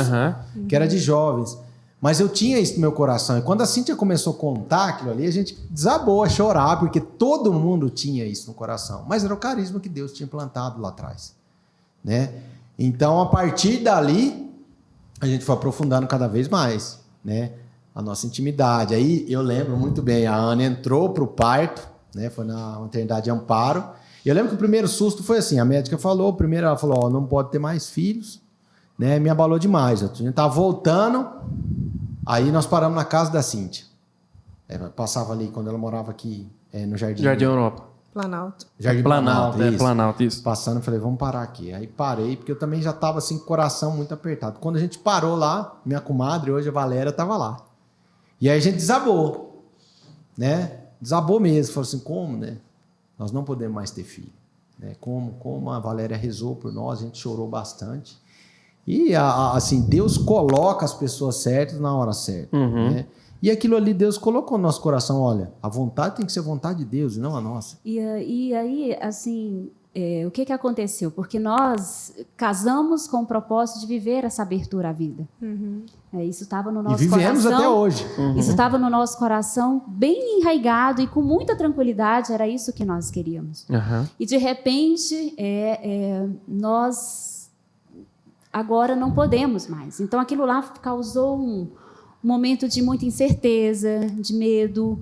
que era de jovens. Mas eu tinha isso no meu coração. E quando a Cíntia começou a contar aquilo ali, a gente desabou a chorar, porque todo mundo tinha isso no coração. Mas era o carisma que Deus tinha plantado lá atrás, né? Então, a partir dali, a gente foi aprofundando cada vez mais, né, a nossa intimidade. Aí, eu lembro muito bem, a Ana entrou para o parto, né, foi na maternidade Amparo. Eu lembro que o primeiro susto foi assim, a médica falou, primeiro ela falou, ó, não pode ter mais filhos, né, me abalou demais. A gente estava voltando... Aí nós paramos na casa da Cíntia. Passava ali, quando ela morava aqui no Jardim... Jardim Europa. Planalto. Jardim Planalto, isso. Planalto, isso. Passando, eu falei, vamos parar aqui. Aí parei, porque eu também já estava assim, com o coração muito apertado. Quando a gente parou lá, minha comadre, hoje a Valéria, estava lá. E aí a gente desabou, né? Desabou mesmo. Falou assim, como, né? Nós não podemos mais ter filho. Né? Como a Valéria rezou por nós, a gente chorou bastante. E, assim, Deus coloca as pessoas certas na hora certa. Né? E aquilo ali Deus colocou no nosso coração. Olha, a vontade tem que ser a vontade de Deus e não a nossa. E aí, assim, o que aconteceu? Porque nós casamos com o propósito de viver essa abertura à vida. Isso estava no nosso coração. E vivemos até hoje. Isso estava no nosso coração bem enraigado e com muita tranquilidade. Era isso que nós queríamos. E, de repente, nós... agora não podemos mais. Então, aquilo lá causou um momento de muita incerteza, de medo.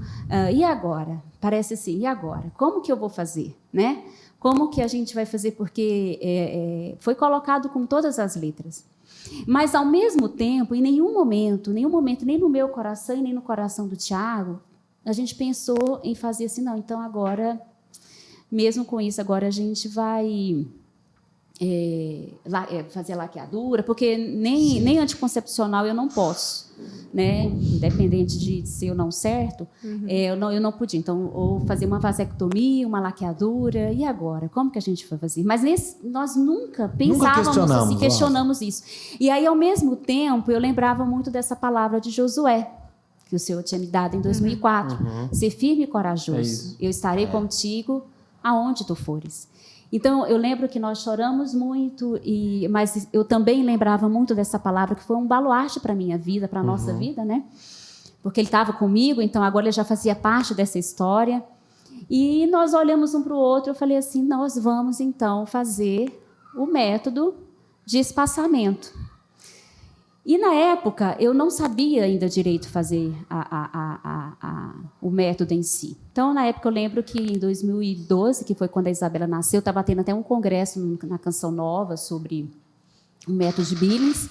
E agora? Parece assim, e agora? Como que eu vou fazer? Né? Como que a gente vai fazer? Porque foi colocado com todas as letras. Mas, ao mesmo tempo, em nenhum momento, nem no meu coração e nem no coração do Tiago, a gente pensou em fazer assim, não, então agora, mesmo com isso, agora a gente vai... fazer laqueadura, porque nem anticoncepcional eu não posso, né? Independente de ser ou não certo, eu não podia. Então, ou fazer uma vasectomia, uma laqueadura, e agora? Como que a gente vai fazer? Mas nós nunca pensávamos questionamos isso. E aí, ao mesmo tempo, eu lembrava muito dessa palavra de Josué, que o Senhor tinha me dado em 2004. Ser firme e corajoso. Eu estarei contigo aonde tu fores. Então, eu lembro que nós choramos muito, mas eu também lembrava muito dessa palavra, que foi um baluarte para a minha vida, para a nossa vida, né? Porque ele estava comigo, então agora ele já fazia parte dessa história. E nós olhamos um para o outro, eu falei assim, nós vamos, então, fazer o método de espaçamento. E, na época, eu não sabia ainda direito fazer o método em si. Então, na época, eu lembro que em 2012, que foi quando a Isabela nasceu, estava tendo até um congresso na Canção Nova sobre o método de Billings.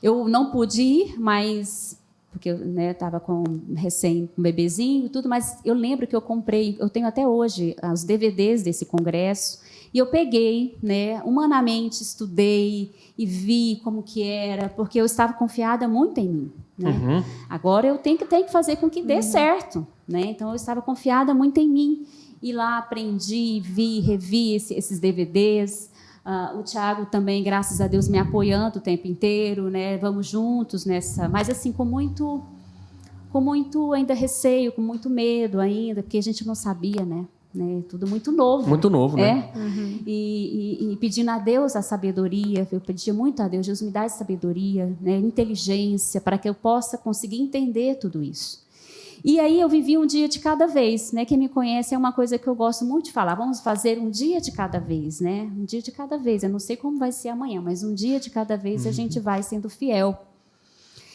Eu não pude ir, mas... porque eu estava com um bebezinho e tudo, mas eu lembro que eu comprei, eu tenho até hoje os DVDs desse congresso, e eu peguei, humanamente estudei e vi como que era, porque eu estava confiada muito em mim. Né? Agora eu tenho que fazer com que dê certo. Né? Então eu estava confiada muito em mim. E lá aprendi, vi, revi esses DVDs. O Tiago também, graças a Deus, me apoiando o tempo inteiro. Né? Vamos juntos nessa... Mas assim, com muito ainda receio, com muito medo ainda, porque a gente não sabia, né? Tudo muito novo. Muito novo, né? E pedindo a Deus a sabedoria, eu pedia muito a Deus, Deus me dá sabedoria, inteligência, para que eu possa conseguir entender tudo isso. E aí eu vivi um dia de cada vez, né? Quem me conhece é uma coisa que eu gosto muito de falar, vamos fazer um dia de cada vez, né? Um dia de cada vez, eu não sei como vai ser amanhã, mas um dia de cada vez a gente vai sendo fiel.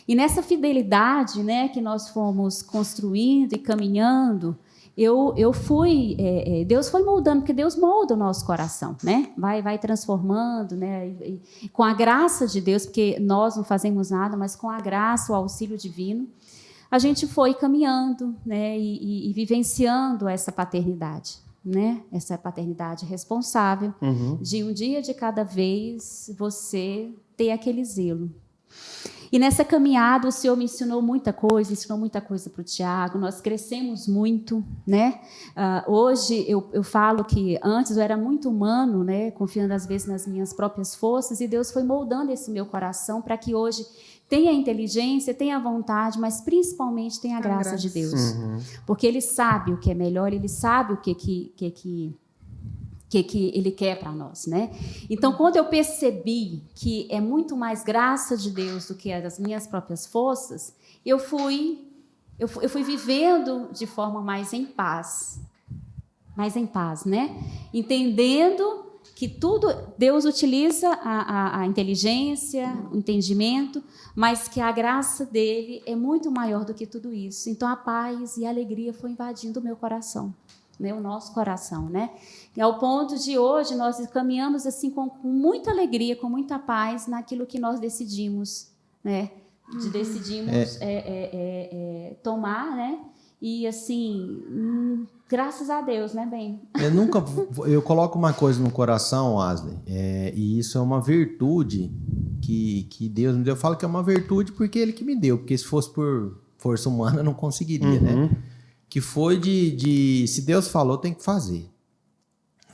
E nessa fidelidade, né, que nós fomos construindo e caminhando, eu fui, Deus foi moldando, porque Deus molda o nosso coração, né? Vai transformando, né? E com a graça de Deus, porque nós não fazemos nada, mas com a graça, o auxílio divino, a gente foi caminhando, né? E vivenciando essa paternidade. né? Essa paternidade responsável, de um dia de cada vez você ter aquele zelo. E nessa caminhada o Senhor me ensinou muita coisa para o Tiago, nós crescemos muito, né? Hoje eu falo que antes eu era muito humano, né? Confiando às vezes nas minhas próprias forças, e Deus foi moldando esse meu coração para que hoje tenha a inteligência, tenha a vontade, mas principalmente tenha a graça de Deus. Porque Ele sabe o que é melhor, Ele sabe o que Ele quer para nós, né? Então, quando eu percebi que é muito mais graça de Deus do que as minhas próprias forças, eu fui vivendo de forma mais em paz, né? Entendendo que tudo Deus utiliza a inteligência, o entendimento, mas que a graça dele é muito maior do que tudo isso. Então, a paz e a alegria foi invadindo o meu coração. Né, o nosso coração, né? E ao ponto de hoje nós caminhamos assim com muita alegria, com muita paz naquilo que nós decidimos, né? Decidimos tomar, né? E assim, graças a Deus, né, bem? Eu coloco uma coisa no coração, Asley, e isso é uma virtude que Deus me deu. Eu falo que é uma virtude porque Ele que me deu, porque se fosse por força humana eu não conseguiria, né? Que foi se Deus falou, tem que fazer,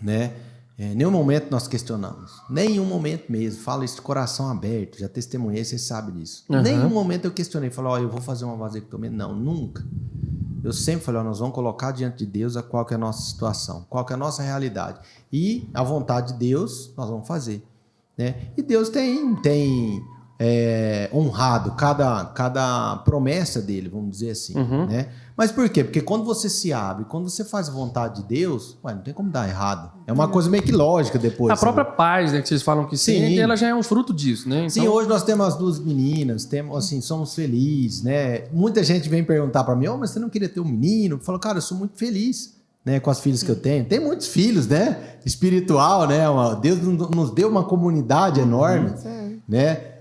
né? Nenhum momento nós questionamos, nenhum momento mesmo. Falo isso de coração aberto, já testemunhei, vocês sabem disso. Nenhum momento eu questionei, falei, eu vou fazer uma vasectomia. Não, nunca. Eu sempre falei, nós vamos colocar diante de Deus qual que é a nossa situação, qual que é a nossa realidade. E a vontade de Deus, nós vamos fazer, né? E Deus tem honrado cada promessa dele, vamos dizer assim, né? Mas por quê? Porque quando você se abre, quando você faz a vontade de Deus, não tem como dar errado. É uma coisa meio que lógica depois. A própria paz, né, que vocês falam que sim, ela já é um fruto disso, né? Então... Sim, hoje nós temos as 2 meninas, assim, somos felizes, né? Muita gente vem perguntar para mim, mas você não queria ter um menino? Eu falo, cara, eu sou muito feliz, né, com as filhas que eu tenho. Tem muitos filhos, né? Espiritual, né? Deus nos deu uma comunidade enorme, né?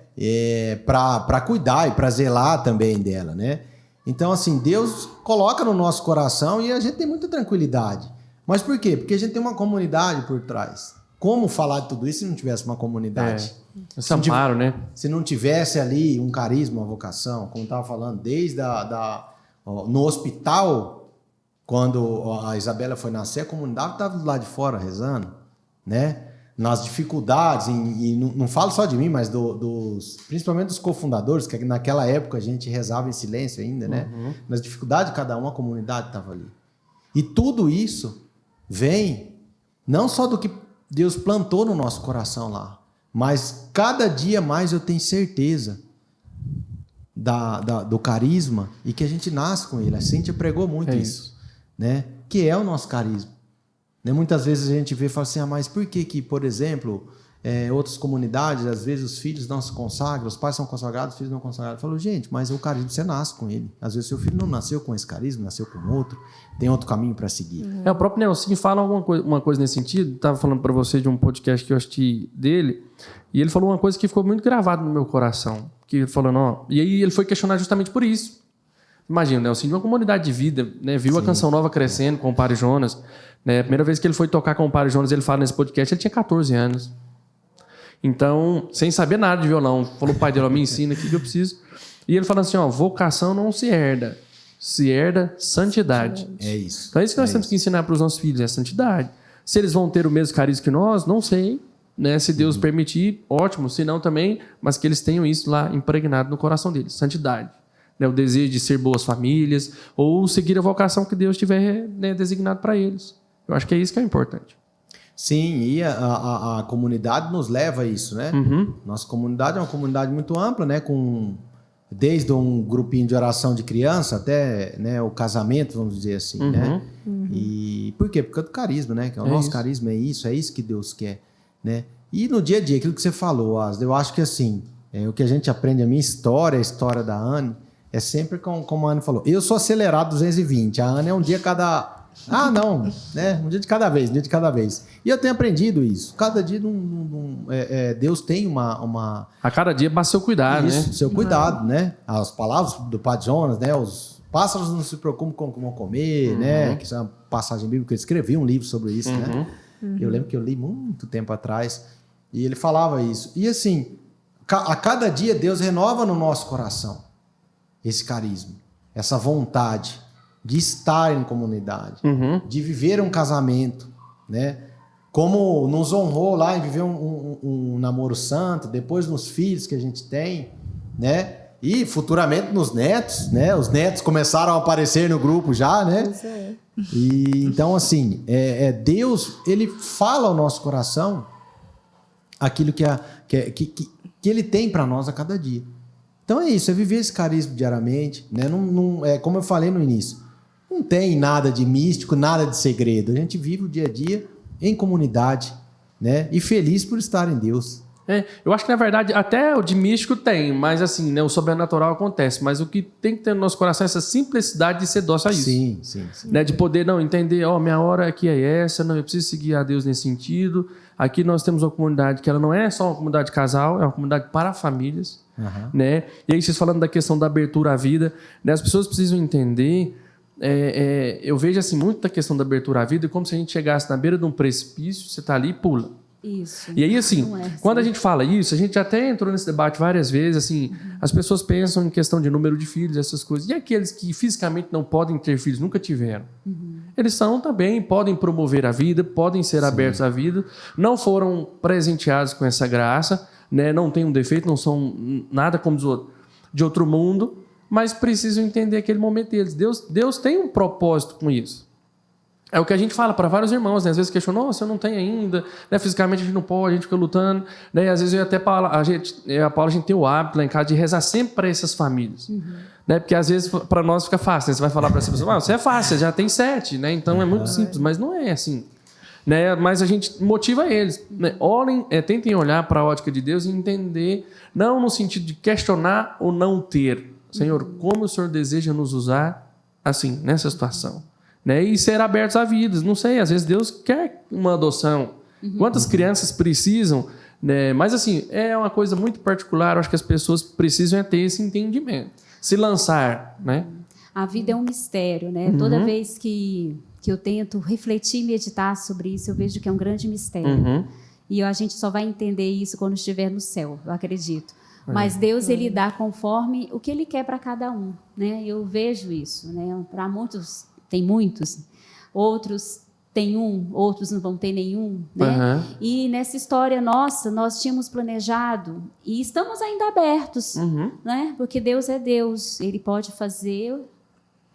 Para cuidar e para zelar também dela, né? Então, assim, Deus coloca no nosso coração e a gente tem muita tranquilidade. Mas por quê? Porque a gente tem uma comunidade por trás. Como falar de tudo isso se não tivesse uma comunidade? Esse amparo, né? Se não tivesse ali um carisma, uma vocação, como eu estava falando, desde no hospital, quando a Isabela foi nascer, a comunidade estava do lado de fora rezando, né? Nas dificuldades, e não falo só de mim, mas principalmente dos cofundadores, que naquela época a gente rezava em silêncio ainda, né? Nas dificuldades de cada um, a comunidade estava ali. E tudo isso vem não só do que Deus plantou no nosso coração lá, mas cada dia mais eu tenho certeza do carisma e que a gente nasce com ele. A Cíntia pregou muito isso, né? Que é o nosso carisma. Muitas vezes a gente vê e fala assim, mas por que, por exemplo, outras comunidades, às vezes os filhos não se consagram, os pais são consagrados, os filhos não consagrados. Eu falo, gente, mas o carisma você nasce com ele. Às vezes seu filho não nasceu com esse carisma, nasceu com outro, tem outro caminho para seguir. O próprio Nelson fala uma coisa nesse sentido. Estava falando para você de um podcast que eu assisti dele, e ele falou uma coisa que ficou muito gravada no meu coração. Que ele falou, e aí ele foi questionar justamente por isso. Imagina, o Nelson de uma comunidade de vida, né? Viu a Canção Nova crescendo com o Padre Jonas. Né? A primeira vez que ele foi tocar com o Padre Jonas, ele fala nesse podcast, ele tinha 14 anos. Então, sem saber nada de violão, falou o pai dele, me ensina aqui que eu preciso. E ele fala assim, vocação não se herda, se herda santidade. É isso. Então é isso que nós temos que ensinar para os nossos filhos, é a santidade. Se eles vão ter o mesmo carisma que nós, não sei. Né? Se Deus permitir, ótimo. Se não também, mas que eles tenham isso lá impregnado no coração deles, santidade. Né? O desejo de ser boas famílias, ou seguir a vocação que Deus tiver, né, designado para eles. Eu acho que é isso que é importante. Sim, e a comunidade nos leva a isso, né? Nossa comunidade é uma comunidade muito ampla, né? Desde um grupinho de oração de criança até, né, o casamento, vamos dizer assim, né? E por quê? Porque é do carisma, né? Que o nosso carisma é isso que Deus quer, né? E no dia a dia, aquilo que você falou, Asda, eu acho que assim, o que a gente aprende, a minha história, a história da Anne, é sempre como a Anne falou, eu sou acelerado 220, a Anne é um dia cada... né? Um dia de cada vez, E eu tenho aprendido isso. Cada dia Deus tem uma... A cada dia basta seu cuidado, isso, né? seu cuidado, né? As palavras do Padre Jonas, né? Pássaros não se preocupam com como comer, né? Que isso é uma passagem bíblica. Eu escrevi um livro sobre isso, né? Eu lembro que eu li muito tempo atrás e ele falava isso. E assim, a cada dia Deus renova no nosso coração esse carisma, essa vontade de estar em comunidade, de viver um casamento, né? Como nos honrou lá em viver um namoro santo, depois nos filhos que a gente tem, né? E futuramente nos netos, né? Os netos começaram a aparecer no grupo já, né? Pois é. E então, assim, Deus, ele fala ao nosso coração aquilo que ele tem para nós a cada dia. Então é isso, é viver esse carisma diariamente, né? Não, como eu falei no início, não tem nada de místico, nada de segredo. A gente vive o dia a dia em comunidade, né? E feliz por estar em Deus. Eu acho que, na verdade, até o de místico tem, mas assim, né, o sobrenatural acontece. Mas o que tem que ter no nosso coração é essa simplicidade de ser dócil a isso. Sim. Né, de poder entender, minha hora aqui é essa, não, eu preciso seguir a Deus nesse sentido. Aqui nós temos uma comunidade que ela não é só uma comunidade de casal, é uma comunidade para famílias. Né? E aí, vocês falando da questão da abertura à vida, né, as pessoas precisam entender. Eu vejo assim, muito da questão da abertura à vida, como se a gente chegasse na beira de um precipício, você está ali e pula. Isso. E aí, assim, quando a gente fala isso, a gente até entrou nesse debate várias vezes, assim, as pessoas pensam em questão de número de filhos, essas coisas. E aqueles que fisicamente não podem ter filhos, nunca tiveram? Eles também podem promover a vida, podem ser abertos à vida, não foram presenteados com essa graça, né? Não tem um defeito, não são nada como de outro mundo, mas precisam entender aquele momento deles. Deus tem um propósito com isso. É o que a gente fala para vários irmãos, né? Às vezes questionam, você não tem ainda, né? Fisicamente a gente não pode, a gente fica lutando, né? Às vezes a Paula, a gente tem o hábito lá em casa de rezar sempre para essas famílias, né? Porque às vezes para nós fica fácil, né? Você vai falar para essa pessoa, você é fácil, você já tem 7, né? Então é muito simples, mas não é assim, né? Mas a gente motiva eles, né? Tentem olhar para a ótica de Deus e entender, não no sentido de questionar ou não ter, Senhor, como o Senhor deseja nos usar assim, nessa situação. Né? E ser abertos à vida. Não sei, às vezes Deus quer uma adoção. Quantas crianças precisam, né? Mas assim, é uma coisa muito particular. Eu acho que as pessoas precisam ter esse entendimento. Se lançar, né? A vida é um mistério, né? Toda vez que eu tento refletir e meditar sobre isso, eu vejo que é um grande mistério. E a gente só vai entender isso quando estiver no céu, eu acredito. Mas Deus, ele dá conforme o que ele quer para cada um, né? Eu vejo isso, né? Para muitos tem muitos, outros têm outros não vão ter nenhum, né? E nessa história nossa, nós tínhamos planejado e estamos ainda abertos, né? Porque Deus é Deus, ele pode fazer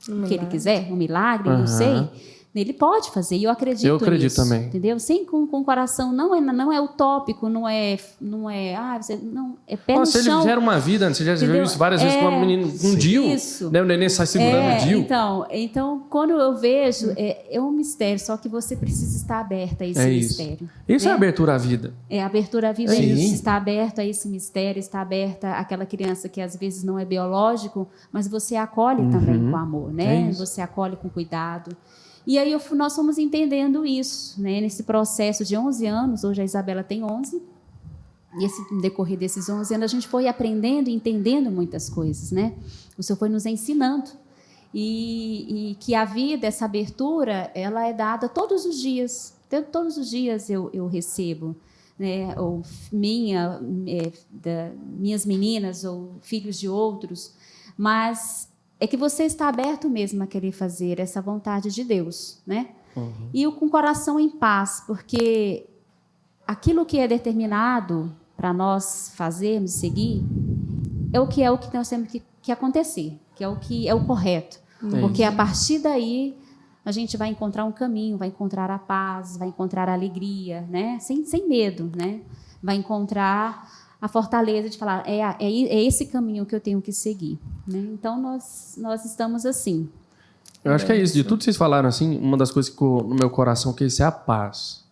o que ele quiser, um milagre, não sei. Ele pode fazer, e eu acredito nisso. Eu acredito também. Entendeu? Sem com o coração, não é utópico, não é é pé no chão. Se ele gera uma vida, você já viu isso várias vezes com uma menina, um DIU, né? O neném sai segurando o DIU. Então, quando eu vejo, é um mistério, só que você precisa estar aberta a esse mistério. Isso é abertura à vida. A abertura à vida é isso, estar aberta a esse mistério, estar aberta àquela criança que às vezes não é biológico, mas você acolhe também com amor, né? Você acolhe com cuidado. E aí nós fomos entendendo isso, né? Nesse processo de 11 anos, hoje a Isabela tem 11, e no decorrer desses 11 anos a gente foi aprendendo e entendendo muitas coisas, né? O Senhor foi nos ensinando. E que a vida, essa abertura, ela é dada todos os dias. Todos os dias eu recebo, né? Ou minhas meninas, ou filhos de outros, mas é que você está aberto mesmo a querer fazer essa vontade de Deus, né? E com o coração em paz, porque aquilo que é determinado para nós fazermos, seguir, é o que nós temos que acontecer, que é o correto. Porque a partir daí a gente vai encontrar um caminho, vai encontrar a paz, vai encontrar a alegria, né? Sem medo, né? Vai encontrar a fortaleza de falar, é esse caminho que eu tenho que seguir, né? Então, nós estamos assim. Eu acho que é isso. De tudo que vocês falaram, assim, uma das coisas que ficou no meu coração que é a paz.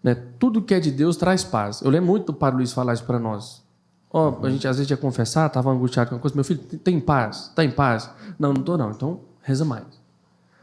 Né? Tudo que é de Deus traz paz. Eu lembro muito do Padre Luiz falar isso para nós. A gente às vezes ia confessar, estava angustiado com uma coisa. Meu filho, tem paz? Está em paz? Não estou não. Então, reza mais.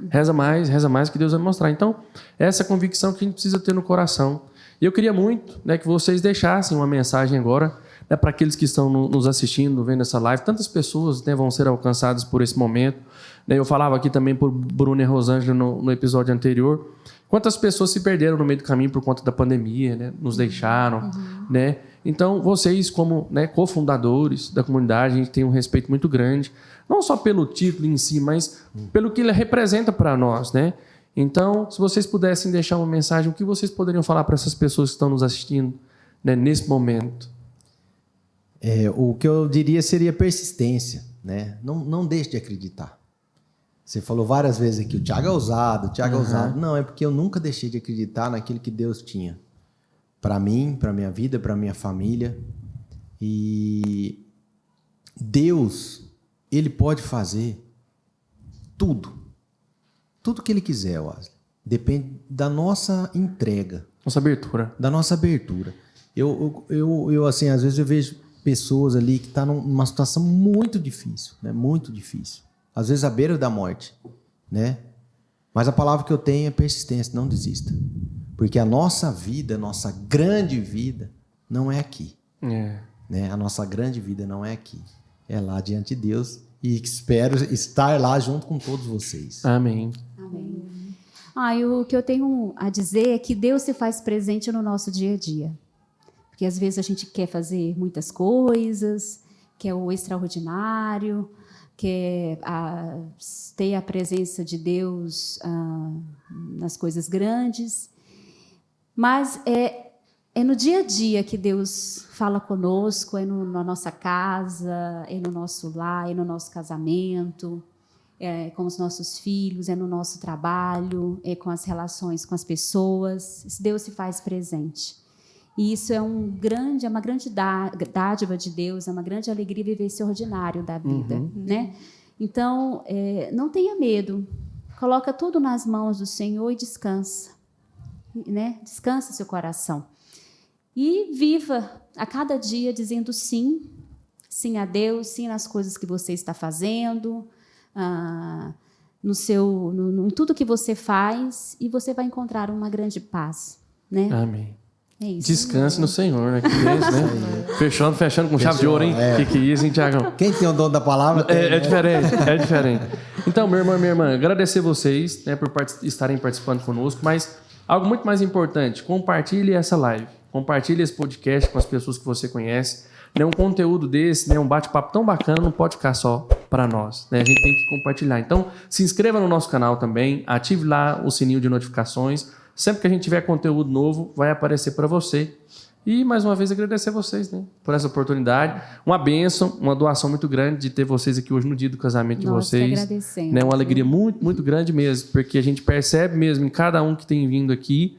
Reza mais que Deus vai mostrar. Então, essa convicção que a gente precisa ter no coração. E eu queria muito, né, que vocês deixassem uma mensagem agora, né, para aqueles que estão nos assistindo, vendo essa live. Tantas pessoas, né, vão ser alcançadas por esse momento. Né, eu falava aqui também por Bruno e Rosângela no episódio anterior. Quantas pessoas se perderam no meio do caminho por conta da pandemia, né, nos deixaram. Né? Então, vocês como, né, cofundadores da comunidade, a gente tem um respeito muito grande. Não só pelo título em si, mas pelo que ele representa para nós, né? Então, se vocês pudessem deixar uma mensagem, o que vocês poderiam falar para essas pessoas que estão nos assistindo, né, nesse momento? O que eu diria seria persistência, né? Não deixe de acreditar. Você falou várias vezes aqui, o Thiago é ousado, o Thiago é ousado. Não, é porque eu nunca deixei de acreditar naquilo que Deus tinha. Para mim, para minha vida, para minha família. E Deus, Ele pode fazer tudo. Tudo que Ele quiser, Wesley. Depende da nossa entrega. Nossa abertura. Da nossa abertura. Eu assim, às vezes eu vejo pessoas ali que estão numa situação muito difícil, né? Muito difícil. Às vezes à beira da morte, né? Mas a palavra que eu tenho é persistência, não desista. Porque a nossa vida, a nossa grande vida, não é aqui. Né? A nossa grande vida não é aqui. É lá diante de Deus. E espero estar lá junto com todos vocês. Amém. Amém. E o que eu tenho a dizer é que Deus se faz presente no nosso dia a dia. Porque às vezes a gente quer fazer muitas coisas, quer o extraordinário, quer ter a presença de Deus nas coisas grandes. Mas é no dia a dia que Deus fala conosco, é na nossa casa, é no nosso lar, é no nosso casamento, é com os nossos filhos, é no nosso trabalho, é com as relações com as pessoas. Deus se faz presente. E isso é uma grande dádiva de Deus, é uma grande alegria viver esse ordinário da vida. Né? Então, não tenha medo. Coloca tudo nas mãos do Senhor e descansa. Né? Descansa seu coração. E viva a cada dia dizendo sim. Sim a Deus, sim nas coisas que você está fazendo, em tudo que você faz, e você vai encontrar uma grande paz. Né? Amém. É isso. Descanse no Senhor, né? Que beijo, né? Fechando com chave de ouro, hein? Que isso, hein, Tiagão? Quem tem o dom da palavra tem, é diferente. Então, minha irmã, agradecer vocês, né, por estarem participando conosco, mas algo muito mais importante, compartilhe essa live, compartilhe esse podcast com as pessoas que você conhece. Né, um conteúdo desse, né, um bate-papo tão bacana, não pode ficar só para nós. Né? A gente tem que compartilhar. Então, se inscreva no nosso canal também, ative lá o sininho de notificações. Sempre que a gente tiver conteúdo novo, vai aparecer para você. E, mais uma vez, agradecer a vocês, né, por essa oportunidade. Uma bênção, uma doação muito grande de ter vocês aqui hoje no dia do casamento de vocês. Agradecemos. Né, uma alegria muito, muito grande mesmo, porque a gente percebe mesmo em cada um que tem vindo aqui,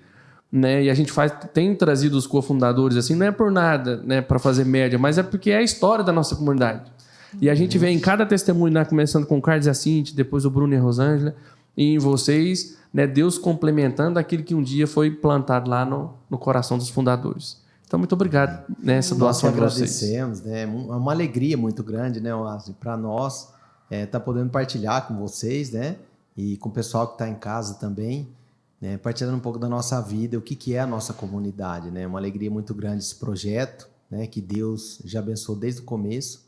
né, e a gente tem trazido os cofundadores assim, não é por nada, né, para fazer média, mas é porque é a história da nossa comunidade. E a gente vê em cada testemunho, né, começando com o Carlos e a Cintia, depois o Bruno e a Rosângela, e em vocês, né, Deus complementando aquilo que um dia foi plantado lá no coração dos fundadores. Então, muito obrigado nessa doação para vocês. Agradecemos, né? É uma alegria muito grande, né, para nós tá podendo partilhar com vocês, né, e com o pessoal que está em casa também, né, partilhando um pouco da nossa vida, o que é a nossa comunidade, né? Uma alegria muito grande esse projeto, né, que Deus já abençoou desde o começo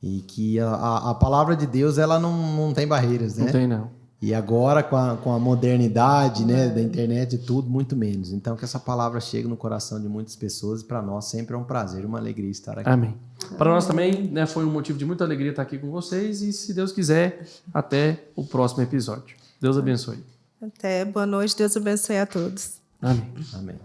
e que a palavra de Deus ela não tem barreiras, né? Não tem, não. E agora, com a modernidade, né, da internet e tudo, muito menos. Então, que essa palavra chegue no coração de muitas pessoas. E para nós sempre é um prazer, uma alegria estar aqui. Amém. Para nós também, né, foi um motivo de muita alegria estar aqui com vocês. E, se Deus quiser, até o próximo episódio. Deus abençoe. Até boa noite. Deus abençoe a todos. Amém. Amém.